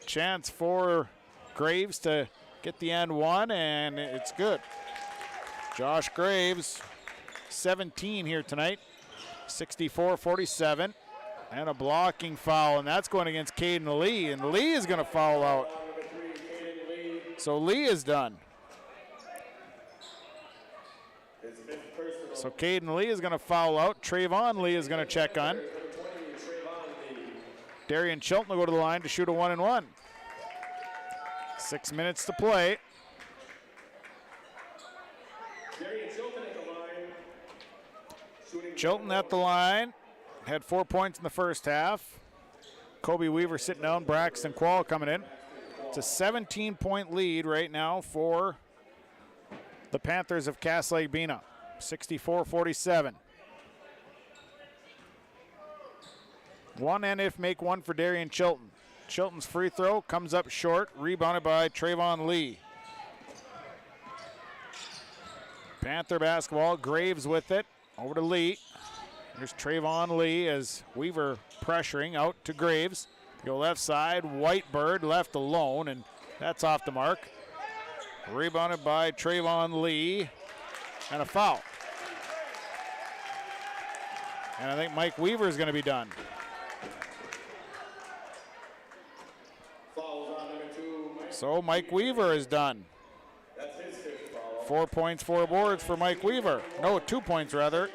Chance for Graves to get the end one, and it's good. Josh Graves, 17 here tonight. 64-47. And a blocking foul, and that's going against Caden Lee, and Lee is going to foul out. So Lee is done. So Caden Lee is going to foul out. Trayvon Lee is going to check on. Darian Chilton will go to the line to shoot a 1-and-1. 6 minutes to play. Chilton at the line. Had 4 points in the first half. Kobe Weaver sitting down. Braxton Quall coming in. It's a 17-point lead right now for the Panthers of Cass Lake-Bena. 64-47. One and if make one for Darian Chilton. Chilton's free throw comes up short, rebounded by Trayvon Lee. Panther basketball, Graves with it, over to Lee. There's Trayvon Lee as Weaver pressuring out to Graves. Go left side, Whitebird left alone, and that's off the mark. Rebounded by Trayvon Lee. And a foul. And I think Mike Weaver is going to be done. So Mike Weaver is done. 4 points, 4 boards for Mike Weaver. No, 2 points rather.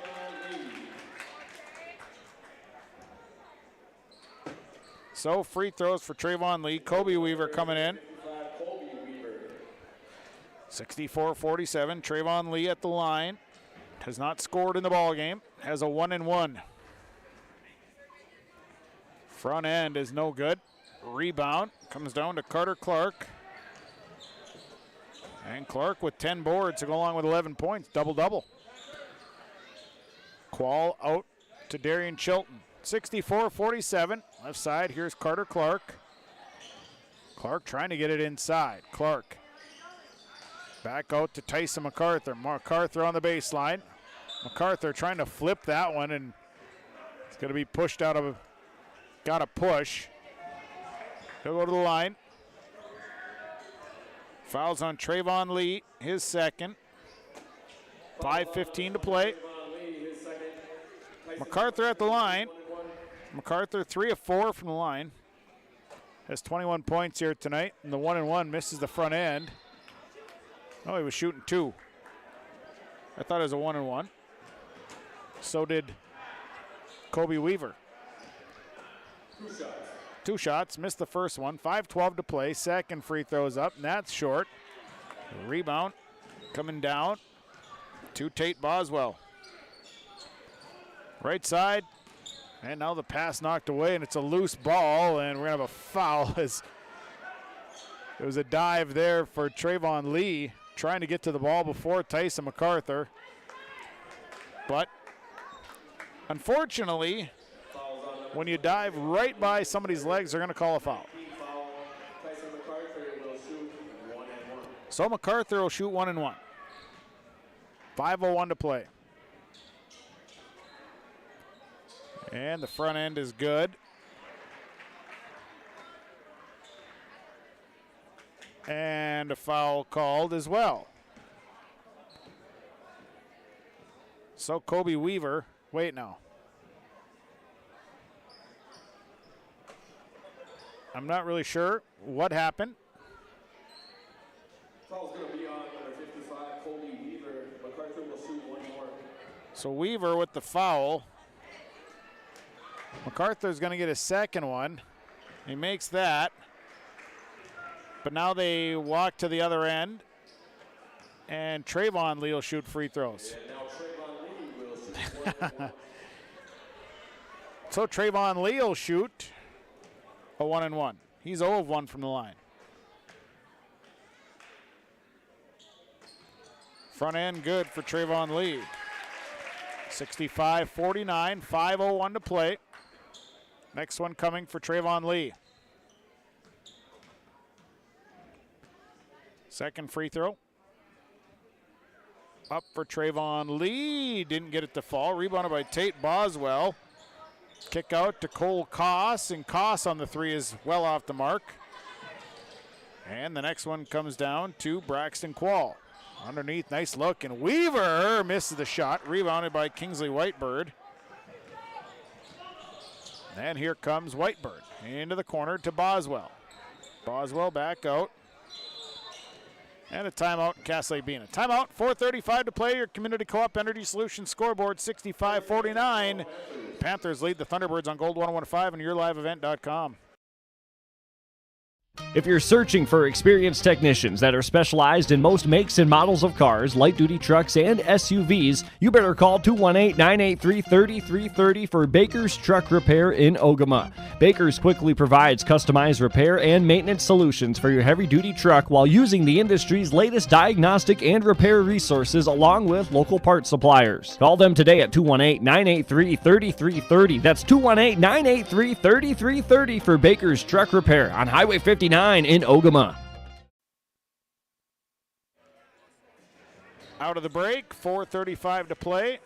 So free throws for Trayvon Lee. Kobe Weaver coming in. 64-47. Trayvon Lee at the line. Has not scored in the ball game. Has a 1-and-1. Front end is no good. Rebound comes down to Carter Clark. And Clark with 10 boards to go along with 11 points. Double-double. Qual out to Darian Chilton. 64-47. Left side, here's Carter Clark. Clark trying to get it inside. Clark. Back out to Tyson MacArthur. MacArthur on the baseline. MacArthur trying to flip that one, and it's going to be pushed out of, got a push. He'll go to the line. Fouls on Trayvon Lee, his second. 5:15 to play. MacArthur at the line. MacArthur 3 of 4 from the line. Has 21 points here tonight, and the 1-and-1 misses the front end. Oh, he was shooting 2. I thought it was a 1-and-1. So did Kobe Weaver. 2 shots, missed the first one. 5:12 to play. Second free throws up, and that's short. Rebound coming down to Tate Boswell. Right side, and now the pass knocked away, and it's a loose ball, and we're going to have a foul as there was a dive there for Trayvon Lee, trying to get to the ball before Tyson MacArthur. But unfortunately, when you dive right by somebody's legs, they're going to call a foul. So MacArthur will shoot 1-and-1. 5:01 to play. And the front end is good. And a foul called as well. So Kobe Weaver, wait now. I'm not really sure what happened. Foul's going to be on number 55, Kobe Weaver. MacArthur will shoot 1 more. So Weaver with the foul. MacArthur's going to get a second one. He makes that. But now they walk to the other end. And Trayvon Lee will shoot free throws. Yeah, now Trayvon Lee will shoot 1 more. So Trayvon Lee will shoot a 1-and-1. He's 0 of 1 from the line. Front end good for Trayvon Lee. 65-49, 5:01 to play. Next one coming for Trayvon Lee. Second free throw. Up for Trayvon Lee. Didn't get it to fall. Rebounded by Tate Boswell. Kick out to Cole Koss, and Koss on the 3 is well off the mark. And the next one comes down to Braxton Qual. Underneath, nice look, and Weaver misses the shot. Rebounded by Kingsley Whitebird. And here comes Whitebird into the corner to Boswell. Boswell back out. And a timeout in Cass Lake-Bena. Timeout, 4:35 to play. Your Community Co-op Energy Solutions scoreboard, 65-49. Panthers lead the Thunderbirds on Gold 101.5 and YourLiveEvent.com. If you're searching for experienced technicians that are specialized in most makes and models of cars, light-duty trucks, and SUVs, you better call 218-983-3330 for Baker's Truck Repair in Ogama. Baker's quickly provides customized repair and maintenance solutions for your heavy-duty truck while using the industry's latest diagnostic and repair resources along with local parts suppliers. Call them today at 218-983-3330. That's 218-983-3330 for Baker's Truck Repair on Highway 59 in Ogama. Out of the break, 4:35 to play.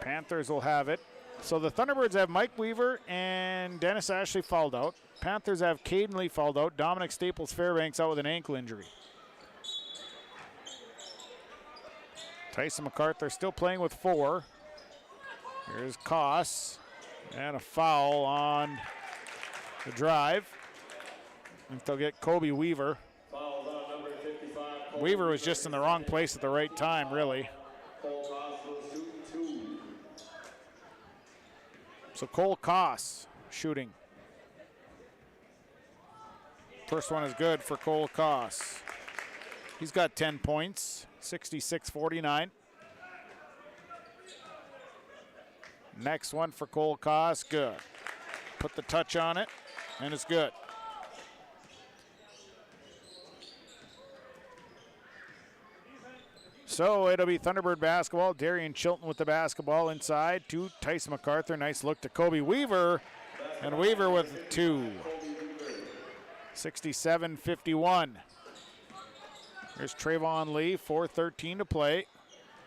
Panthers will have it So the Thunderbirds have Mike Weaver and Dennis Ashley fouled out. Panthers have Caden Lee fouled out. Dominic Staples Fairbanks out with an ankle injury. Tyson MacArthur still playing with 4. Here's Koss. And a foul on the drive. And they'll get Kobe Weaver. Weaver was just in the wrong place at the right time, really. So Cole Koss shooting. First one is good for Cole Koss. He's got 10 points, 66-49. Next one for Cole Koss, good. Put the touch on it, and it's good. So it'll be Thunderbird basketball. Darian Chilton with the basketball inside to Tyson MacArthur. Nice look to Kobe Weaver, and Weaver with 2. 67-51. Here's Trayvon Lee, 4:13 to play.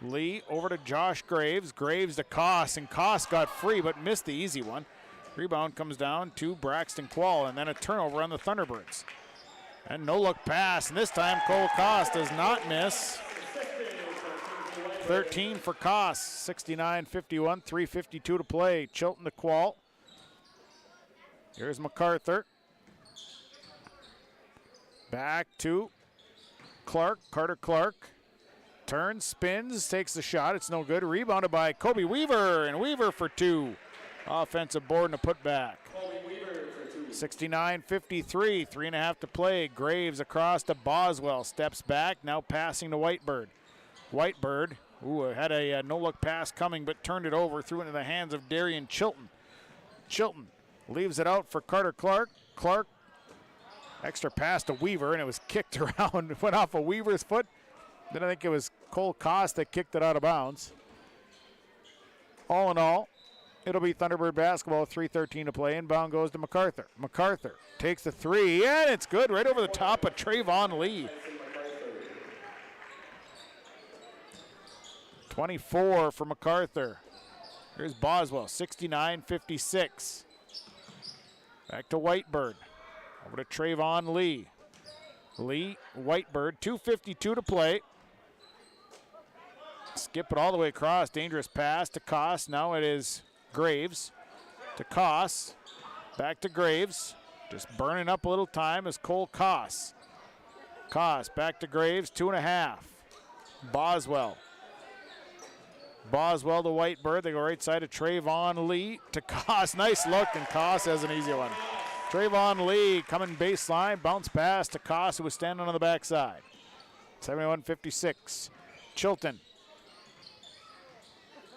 Lee over to Josh Graves. Graves to Koss, and Koss got free but missed the easy one. Rebound comes down to Braxton Quall, and then a turnover on the Thunderbirds. And no look pass, and this time Cole Koss does not miss. 13 for Koss, 69-51, 3:52 to play. Chilton to Quall. Here's MacArthur. Back to Clark, Carter Clark. Turns, spins, takes the shot. It's no good. Rebounded by Kobe Weaver, and Weaver for 2. Offensive board and a putback. 69-53, 3.5 to play. Graves across to Boswell. Steps back, now passing to Whitebird. Whitebird, had a no-look pass coming, but turned it over, threw it into the hands of Darian Chilton. Chilton leaves it out for Carter Clark. Clark, extra pass to Weaver, and it was kicked around. It went off of Weaver's foot. Then I think it was Cole Koss that kicked it out of bounds. All in all, it'll be Thunderbird basketball, 3:13 to play. Inbound goes to MacArthur. MacArthur takes the 3, and it's good right over the top of Trayvon Lee. 24 for MacArthur. Here's Boswell, 69-56. Back to Whitebird. Over to Trayvon Lee. Lee, Whitebird, 2:52 to play. Skip it all the way across. Dangerous pass to Koss. Now it is Graves to Koss. Back to Graves. Just burning up a little time is Cole Koss. Koss back to Graves, 2.5. Boswell. Boswell to Whitebird. They go right side to Trayvon Lee to Koss. Nice look, and Koss has an easy one. Trayvon Lee coming baseline. Bounce pass to Koss, who was standing on the backside. 71-56. Chilton.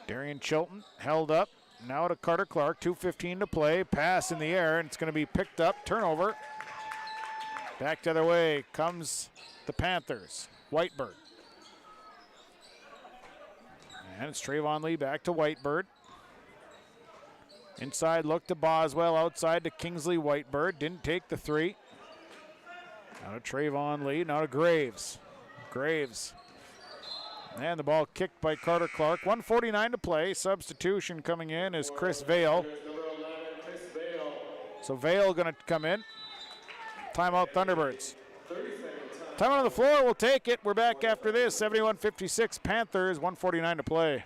Darian Chilton held up. Now to Carter Clark. 2:15 to play. Pass in the air, and it's going to be picked up. Turnover. Back the other way comes the Panthers. Whitebird. And it's Trayvon Lee back to Whitebird. Inside look to Boswell. Outside to Kingsley Whitebird. Didn't take the 3. Now to Trayvon Lee. Now to Graves. Graves. And the ball kicked by Carter Clark. 1:49 to play. Substitution coming in is Chris Vale. So Vale going to come in. Timeout Thunderbirds. Time on the floor, we'll take it. We're back after this. 71-56 Panthers, 1:49 to play.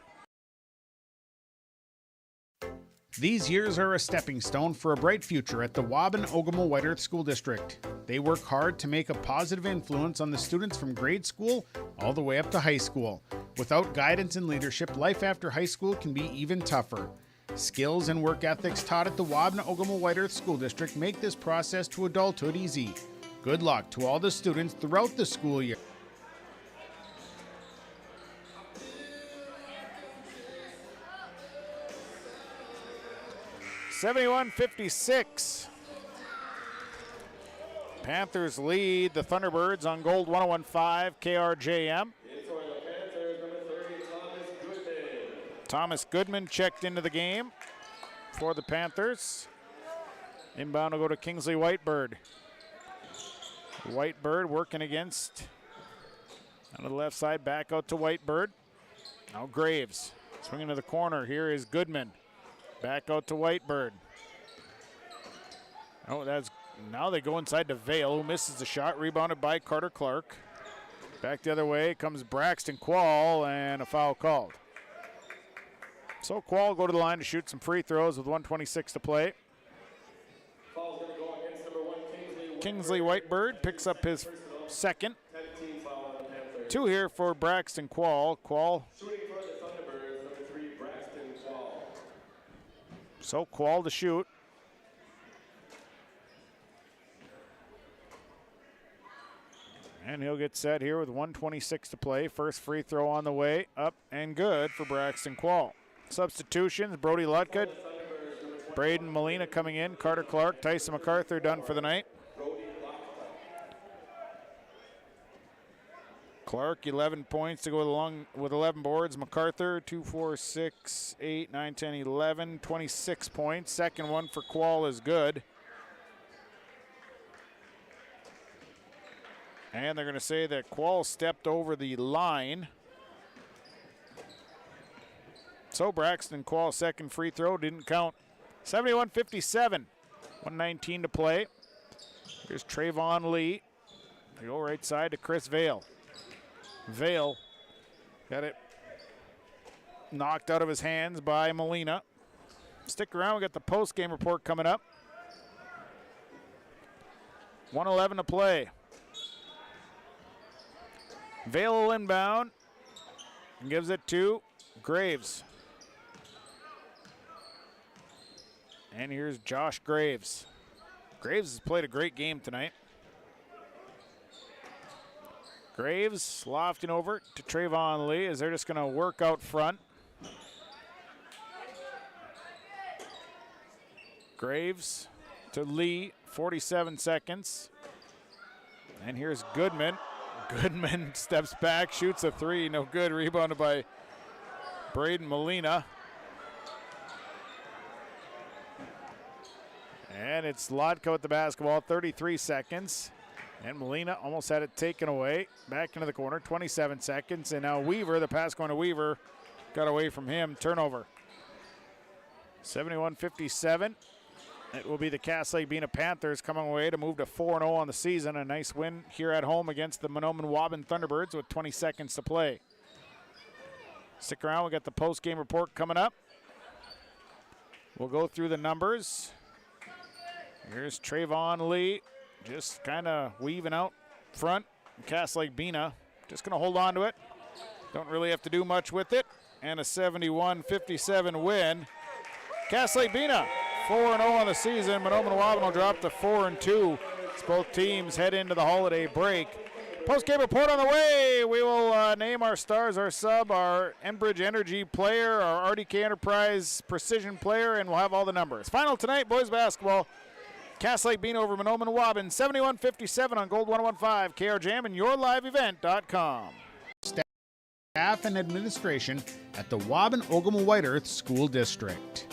These years are a stepping stone for a bright future at the Waubun Ogama White Earth School District. They work hard to make a positive influence on the students from grade school all the way up to high school. Without guidance and leadership, life after high school can be even tougher. Skills and work ethics taught at the Waubun Ogama White Earth School District make this process to adulthood easy. Good luck to all the students throughout the school year. (71-56). Panthers lead the Thunderbirds on Gold 101.5 KRJM. Thomas Goodman checked into the game for the Panthers. Inbound will go to Kingsley Whitebird. Whitebird working against on the left side, back out to Whitebird. Now Graves swinging to the corner. Here is Goodman. Back out to Whitebird. Oh, now they go inside to Vale, who misses the shot. Rebounded by Carter Clark. Back the other way comes Braxton Quall, and a foul called. So Quall go to the line to shoot some free throws with 1:26 to play. Foul's going to go against number 1, Kingsley Whitebird picks up his second. 10-team foul on the Panthers. 2 here for Braxton Quall. Shooting for the Thunderbirds, number 3, Braxton Quall. So Quall to shoot. And he'll get set here with 1:26 to play. First free throw on the way. Up and good for Braxton Quall. Substitutions, Brody Lutgood, Braden Molina coming in, Carter Clark, Tyson MacArthur done for the night. Clark, 11 points to go along with 11 boards. MacArthur, 2, 4, 6, 8, 9, 10, 11, 26 points. Second one for Quall is good. And they're going to say that Quall stepped over the line. So Braxton Quall, second free throw, didn't count. 71-57, 1:19 to play. Here's Trayvon Lee. They go right side to Chris Vale. Vale got it knocked out of his hands by Molina. Stick around, we got the post-game report coming up. 1:11 to play. Vale will inbound and gives it to Graves. And here's Josh Graves. Graves has played a great game tonight. Graves lofting over to Trayvon Lee as they're just going to work out front. Graves to Lee, 47 seconds. And here's Goodman. Goodman steps back, shoots a 3, no good. Rebounded by Braden Molina. And it's Lodko with the basketball, 33 seconds. And Molina almost had it taken away. Back into the corner, 27 seconds. And now Weaver, the pass going to Weaver, got away from him. Turnover. 71-57. It will be the Cass Lake-Bena Panthers coming away to move to 4-0 on the season. A nice win here at home against the Mahnomen Waubun Thunderbirds with 20 seconds to play. Stick around, we got the post-game report coming up. We'll go through the numbers. Here's Trayvon Lee, just kind of weaving out front. Cass Lake-Bena just going to hold on to it. Don't really have to do much with it. And a 71-57 win. Cass Lake-Bena 4-0 on the season. Mahnomen Waubun will drop to 4-2 as both teams head into the holiday break. Post-game report on the way. We will name our stars, our sub, our Enbridge Energy player, our RDK Enterprise Precision player, and we'll have all the numbers. Final tonight, boys basketball. Cass Lake-Bena over Mahnomen Waubun, 71-57 on Gold 101.5, KR Jam, and YourLiveEvent.com. Staff and administration at the Waubun-Ogama White Earth School District.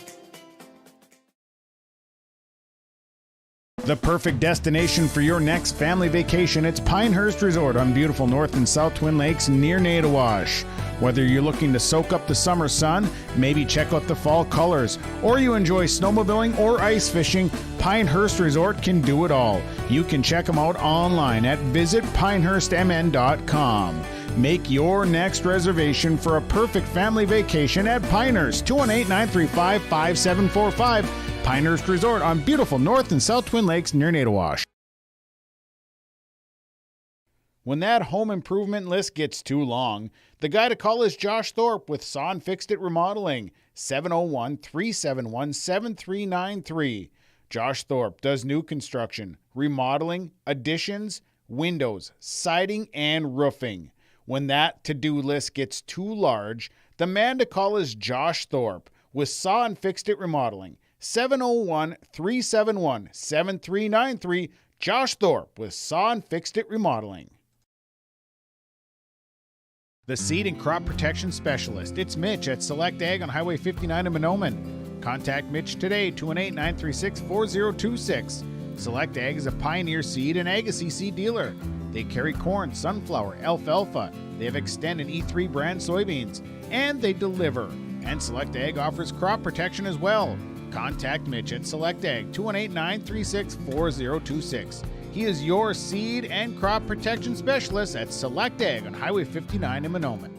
The perfect destination for your next family vacation, it's Pinehurst Resort on beautiful North and South Twin Lakes near Nadawash. Whether you're looking to soak up the summer sun, maybe check out the fall colors, or you enjoy snowmobiling or ice fishing, Pinehurst Resort can do it all. You can check them out online at visitpinehurstmn.com. Make your next reservation for a perfect family vacation at Pinehurst, 218-935-5745. Pinehurst Resort on beautiful North and South Twin Lakes near Nadawash. When that home improvement list gets too long, the guy to call is Josh Thorpe with Son Fixed It Remodeling, 701-371-7393. Josh Thorpe does new construction, remodeling, additions, windows, siding, and roofing. When that to-do list gets too large, the man to call is Josh Thorpe with Son Fixed It Remodeling, 701-371-7393. Josh Thorpe with Son Fixed It Remodeling. The Seed and Crop Protection Specialist. It's Mitch at Select Ag on Highway 59 in Mahnomen. Contact Mitch today, 218-936-4026. Select Ag is a Pioneer Seed and Agassiz seed dealer. They carry corn, sunflower, alfalfa. They have Xtend and E3 brand soybeans. And they deliver. And Select Ag offers crop protection as well. Contact Mitch at Select Ag, 218-936-4026. He is your seed and crop protection specialist at Select Ag on Highway 59 in Mahnomen.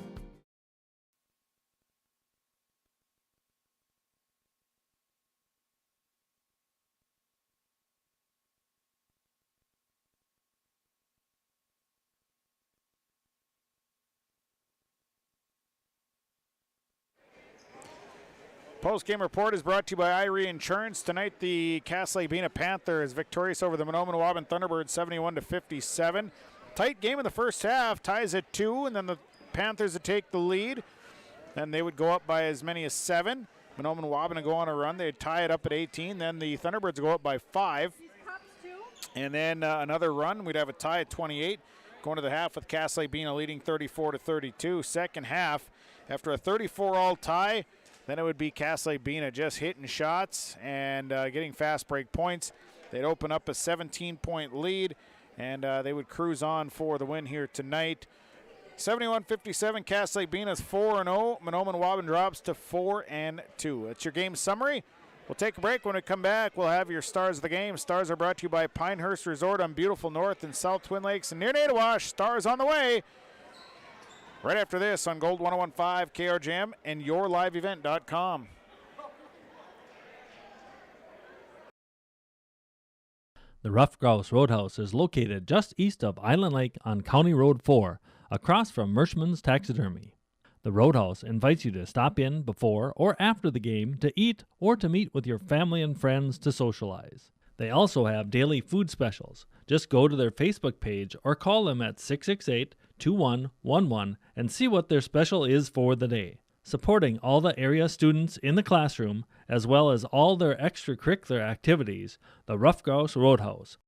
Postgame report is brought to you by Irie Insurance. Tonight, the Lake-Bena Panther is victorious over the Mahnomen Waubun Thunderbirds 71-57. Tight game in the first half, ties at 2, and then the Panthers would take the lead, and they would go up by as many as 7. Mahnomen Waubun would go on a run. They'd tie it up at 18. Then the Thunderbirds go up by 5. And then another run. We'd have a tie at 28. Going to the half with Lake-Bena leading 34-32. Second half, after a 34-all tie, then it would be Lake-Bena just hitting shots and getting fast break points. They'd open up a 17-point lead, and they would cruise on for the win here tonight. 71-57, Lake-Bena is 4-0. Mahnomen Waubun drops to 4-2. That's your game summary. We'll take a break. When we come back, we'll have your stars of the game. Stars are brought to you by Pinehurst Resort on beautiful North and South Twin Lakes and near Nadawash. Stars on the way. Right after this on Gold 101.5, KRJM, and yourliveevent.com. The Rough Grouse Roadhouse is located just east of Island Lake on County Road 4, across from Merschman's Taxidermy. The Roadhouse invites you to stop in before or after the game to eat or to meet with your family and friends to socialize. They also have daily food specials. Just go to their Facebook page or call them at 668-2111 and see what their special is for the day. Supporting all the area students in the classroom, as well as all their extracurricular activities, the Rough Grouse Roadhouse.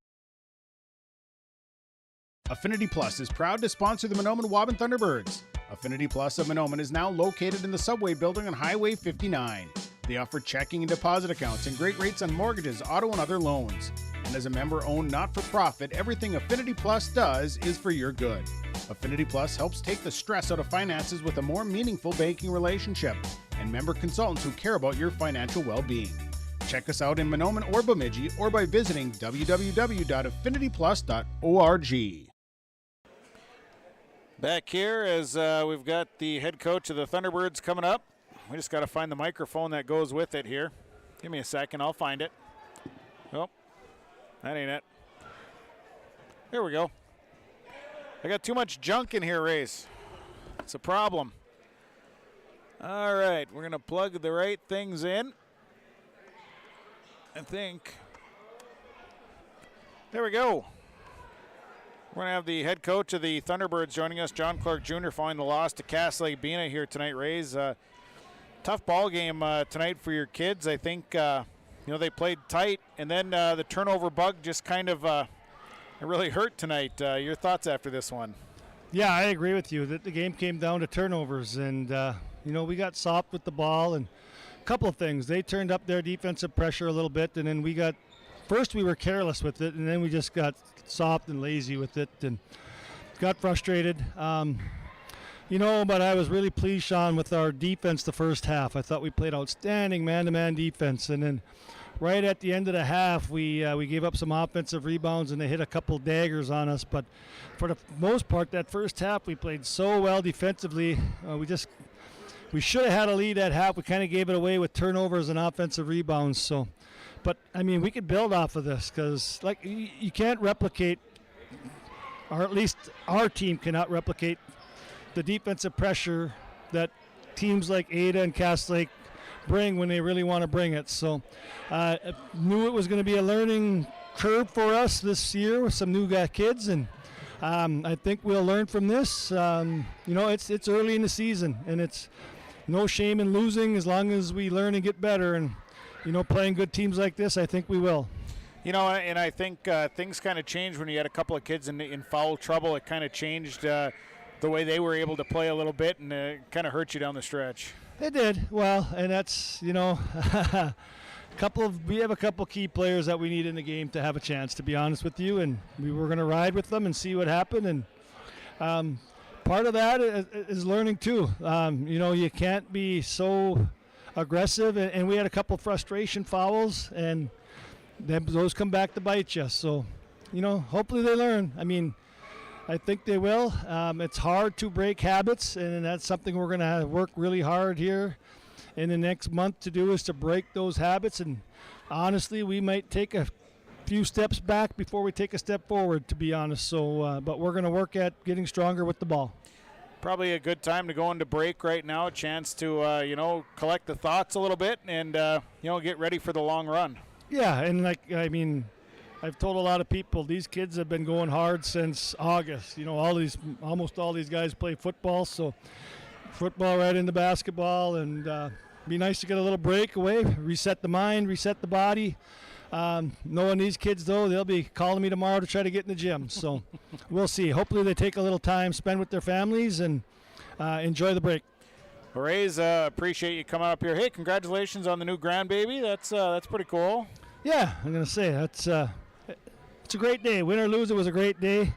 Affinity Plus is proud to sponsor the Mahnomen Waubun Thunderbirds. Affinity Plus of Mahnomen is now located in the Subway building on Highway 59. They offer checking and deposit accounts and great rates on mortgages, auto, and other loans. And as a member-owned not-for-profit, everything Affinity Plus does is for your good. Affinity Plus helps take the stress out of finances with a more meaningful banking relationship and member consultants who care about your financial well-being. Check us out in Mahnomen or Bemidji or by visiting www.affinityplus.org. Back here as we've got the head coach of the Thunderbirds coming up. We just got to find the microphone that goes with it here. Give me a second, I'll find it. Oh, that ain't it. There we go. I got too much junk in here, Race. It's a problem. All right, we're going to plug the right things in. I think. There we go. We're going to have the head coach of the Thunderbirds joining us, John Clark Jr., following the loss to Lake-Bena here tonight, Rays. Tough ball game tonight for your kids. I think, they played tight, and then the turnover bug just kind of it really hurt tonight. Your thoughts after this one? Yeah, I agree with you that the game came down to turnovers, and, we got soft with the ball, and a couple of things. They turned up their defensive pressure a little bit, and then we were careless with it, and then we just got soft and lazy with it and got frustrated. But I was really pleased, Sean, with our defense the first half. I thought we played outstanding man-to-man defense, and then right at the end of the half, we gave up some offensive rebounds, and they hit a couple daggers on us. But for the most part, that first half, we played so well defensively. We should have had a lead at half. We kind of gave it away with turnovers and offensive rebounds. So, but we could build off of this because, you can't replicate, or at least our team cannot replicate, the defensive pressure that teams like Ada and Cass Lake bring when they really want to bring it. So, I knew it was going to be a learning curve for us this year with some new kids, and I think we'll learn from this. It's early in the season, and it's no shame in losing as long as we learn and get better. And playing good teams like this, I think we will. And I think things kind of changed when you had a couple of kids in foul trouble. It kind of changed the way they were able to play a little bit, and it kind of hurt you down the stretch. It did. Well, and that's, we have a couple key players that we need in the game to have a chance, to be honest with you, and we were going to ride with them and see what happened. And part of that is learning too. You can't be so aggressive, and we had a couple frustration fouls, and then those come back to bite you. So, hopefully they learn. I mean, I think they will. It's hard to break habits, and that's something we're going to work really hard here in the next month to do, is to break those habits. And honestly, we might take a few steps back before we take a step forward, to be honest. So, but we're going to work at getting stronger with the ball. Probably a good time to go into break right now. A chance to, collect the thoughts a little bit and, get ready for the long run. Yeah, and I've told a lot of people, these kids have been going hard since August. Almost all these guys play football, so football right into basketball, and be nice to get a little break away, reset the mind, reset the body. Knowing these kids, though, they'll be calling me tomorrow to try to get in the gym. So we'll see. Hopefully they take a little time, spend with their families, and enjoy the break. Well, Rays, appreciate you coming up here. Hey, congratulations on the new grandbaby. That's pretty cool. Yeah, I'm going to say it's a great day. Win or lose, it was a great day.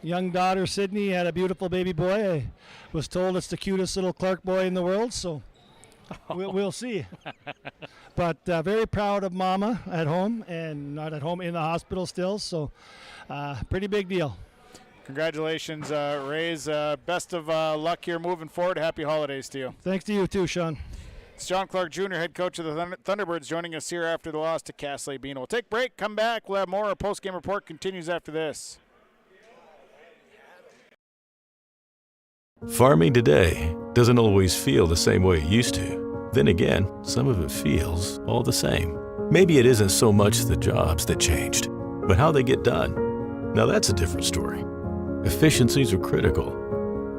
Young daughter, Sydney, had a beautiful baby boy. I was told it's the cutest little Clark boy in the world, so we'll see. But very proud of Mama at home, and not at home, in the hospital still, so pretty big deal. Congratulations, Rays. Best of luck here moving forward. Happy holidays to you. Thanks to you too, Sean. It's John Clark Jr., head coach of the Thunderbirds, joining us here after the loss to Lake-Bena. We'll take a break, come back. We'll have more. Our post-game report continues after this. Farming today doesn't always feel the same way it used to. Then again, some of it feels all the same. Maybe it isn't so much the jobs that changed, but how they get done. Now that's a different story. Efficiencies are critical,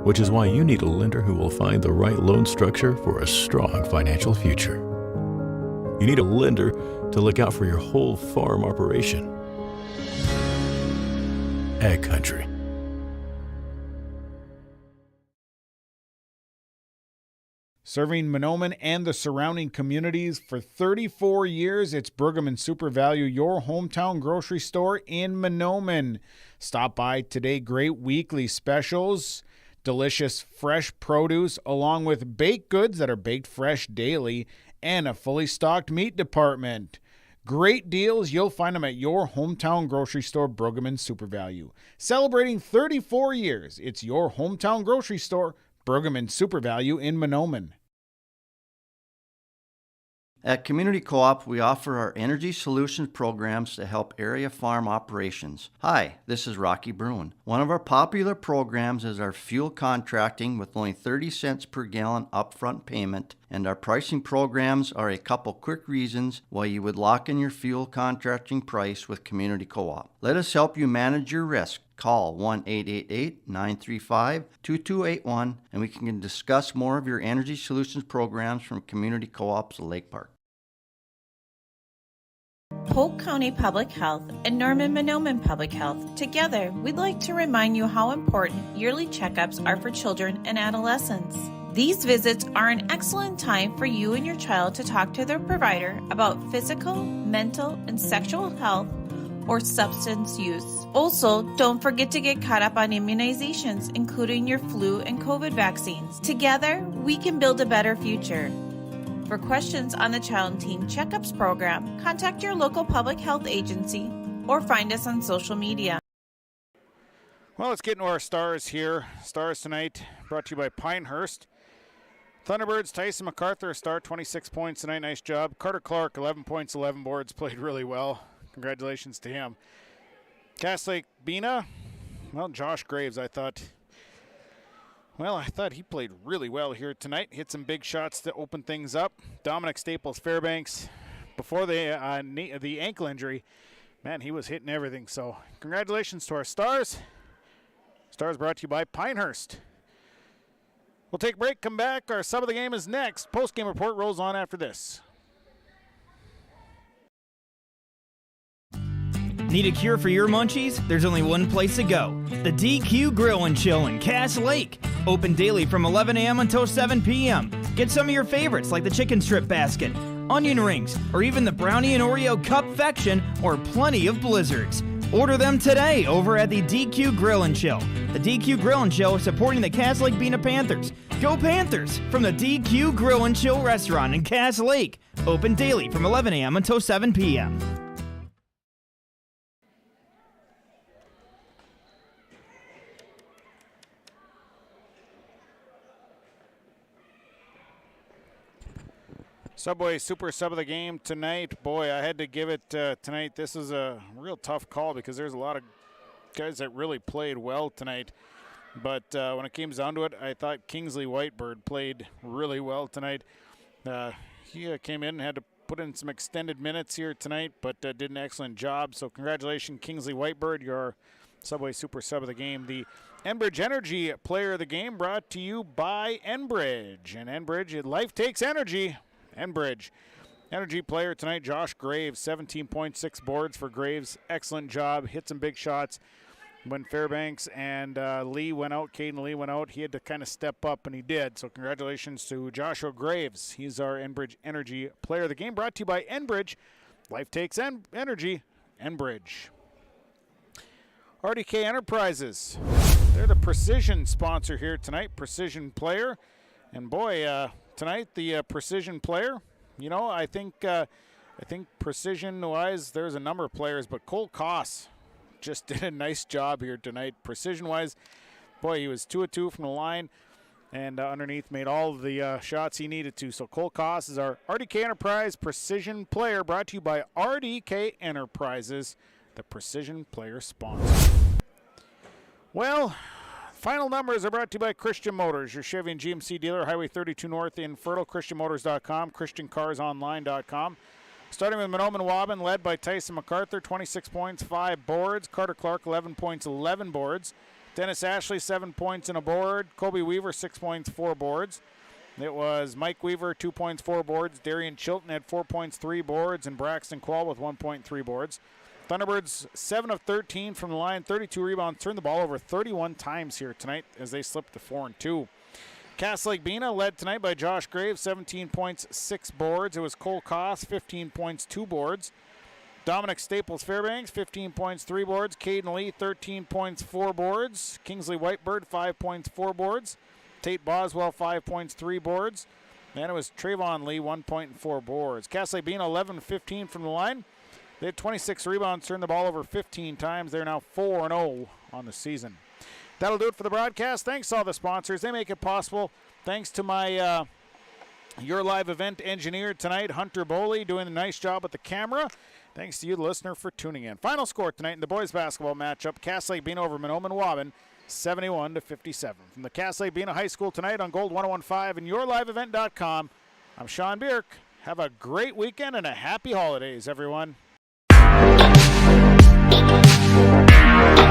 which is why you need a lender who will find the right loan structure for a strong financial future. You need a lender to look out for your whole farm operation. Ag Country. Serving Mahnomen and the surrounding communities for 34 years, it's Pregame Super Value, your hometown grocery store in Mahnomen. Stop by today. Great weekly specials, delicious fresh produce, along with baked goods that are baked fresh daily, and a fully stocked meat department. Great deals. You'll find them at your hometown grocery store, Pregame Super Value. Celebrating 34 years, it's your hometown grocery store, Pregame Super Value in Mahnomen. At Community Co-op, we offer our energy solutions programs to help area farm operations. Hi, this is Rocky Bruin. One of our popular programs is our fuel contracting with only 30 cents per gallon upfront payment, and our pricing programs are a couple quick reasons why you would lock in your fuel contracting price with Community Co-op. Let us help you manage your risk. Call 1-888-935-2281 and we can discuss more of your energy solutions programs from Community Co-ops Lake Park. Polk County Public Health and Mahnomen Public Health. Together, we'd like to remind you how important yearly checkups are for children and adolescents. These visits are an excellent time for you and your child to talk to their provider about physical, mental, and sexual health or substance use. Also, don't forget to get caught up on immunizations, including your flu and COVID vaccines. Together, we can build a better future. For questions on the Child and Teen Checkups program, contact your local public health agency or find us on social media. Well, let's get into our stars here. Stars tonight brought to you by Pinehurst. Thunderbirds, Tyson MacArthur, a star, 26 points tonight. Nice job. Carter Clark, 11 points, 11 boards, played really well. Congratulations to him. Lake-Bena, well, Josh Graves, I thought he played really well here tonight. Hit some big shots to open things up. Dominic Staples Fairbanks, before the ankle injury, man, he was hitting everything. So congratulations to our stars. Stars brought to you by Pinehurst. We'll take a break, come back. Our sub of the game is next. Post-game report rolls on after this. Need a cure for your munchies? There's only one place to go. The DQ Grill and Chill in Cass Lake. Open daily from 11 a.m. until 7 p.m. Get some of your favorites like the chicken strip basket, onion rings, or even the brownie and Oreo cup fection, or plenty of blizzards. Order them today over at the DQ Grill and Chill. The DQ Grill and Chill is supporting the Cass Lake-Bena Panthers. Go Panthers! From the DQ Grill and Chill restaurant in Cass Lake. Open daily from 11 a.m. until 7 p.m. Subway Super Sub of the game tonight. Boy, I had to give it tonight. This is a real tough call because there's a lot of guys that really played well tonight. But when it came down to it, I thought Kingsley Whitebird played really well tonight. He came in and had to put in some extended minutes here tonight, but did an excellent job. So congratulations, Kingsley Whitebird, your Subway Super Sub of the game. The Enbridge Energy Player of the game brought to you by Enbridge. And Enbridge, life takes energy. Enbridge Energy Player tonight, Josh Graves, 17.6 boards for Graves. Excellent job, hit some big shots. When Fairbanks and Lee went out, Caden Lee went out, he had to kind of step up, and he did. So congratulations to Joshua Graves. He's our Enbridge Energy Player of the game, brought to you by Enbridge. Life takes energy. Enbridge. RDK Enterprises. They're the Precision sponsor here tonight, Precision Player. And boy, tonight the Precision Player, you know, I think precision-wise, there's a number of players, but Cole Koss just did a nice job here tonight. Precision-wise, boy, he was 2 of 2 from the line, and underneath made all of the shots he needed to. So Cole Koss is our RDK Enterprise Precision Player, brought to you by RDK Enterprises, the Precision Player sponsor. Well, final numbers are brought to you by Christian Motors, your Chevy and GMC dealer, Highway 32 North in Fertile, ChristianMotors.com, ChristianCarsOnline.com. Starting with Mahnomen Waubun, led by Tyson MacArthur, 26 points, 5 boards. Carter Clark, 11 points, 11 boards. Dennis Ashley, 7 points and a board. Kobe Weaver, 6 points, 4 boards. It was Mike Weaver, 2 points, 4 boards. Darian Chilton had 4 points, 3 boards. And Braxton Quall with 1.3 boards. Thunderbirds, 7 of 13 from the line, 32 rebounds. Turned the ball over 31 times here tonight as they slipped to 4-2. Cass Lake-Bena led tonight by Josh Graves, 17 points, 6 boards. It was Cole Koss, 15 points, 2 boards. Dominic Staples Fairbanks, 15 points, 3 boards. Caden Lee, 13 points, 4 boards. Kingsley Whitebird, 5 points, 4 boards. Tate Boswell, 5 points, 3 boards. Then it was Trayvon Lee, 1 point and 4 boards. Cass Lake-Bena, 11-15 from the line. They had 26 rebounds, turned the ball over 15 times. They're now 4-0 on the season. That'll do it for the broadcast. Thanks to all the sponsors. They make it possible. Thanks to my Your Live event engineer tonight, Hunter Boley, doing a nice job with the camera. Thanks to you, the listener, for tuning in. Final score tonight in the boys basketball matchup, Cass Lake-Bena over Mahnomen Waubun, 71-57. From the Cass Lake-Bena High School tonight on Gold 101.5 and YourLiveEvent.com, I'm Sean Bierk. Have a great weekend and a happy holidays, everyone. We'll be right back.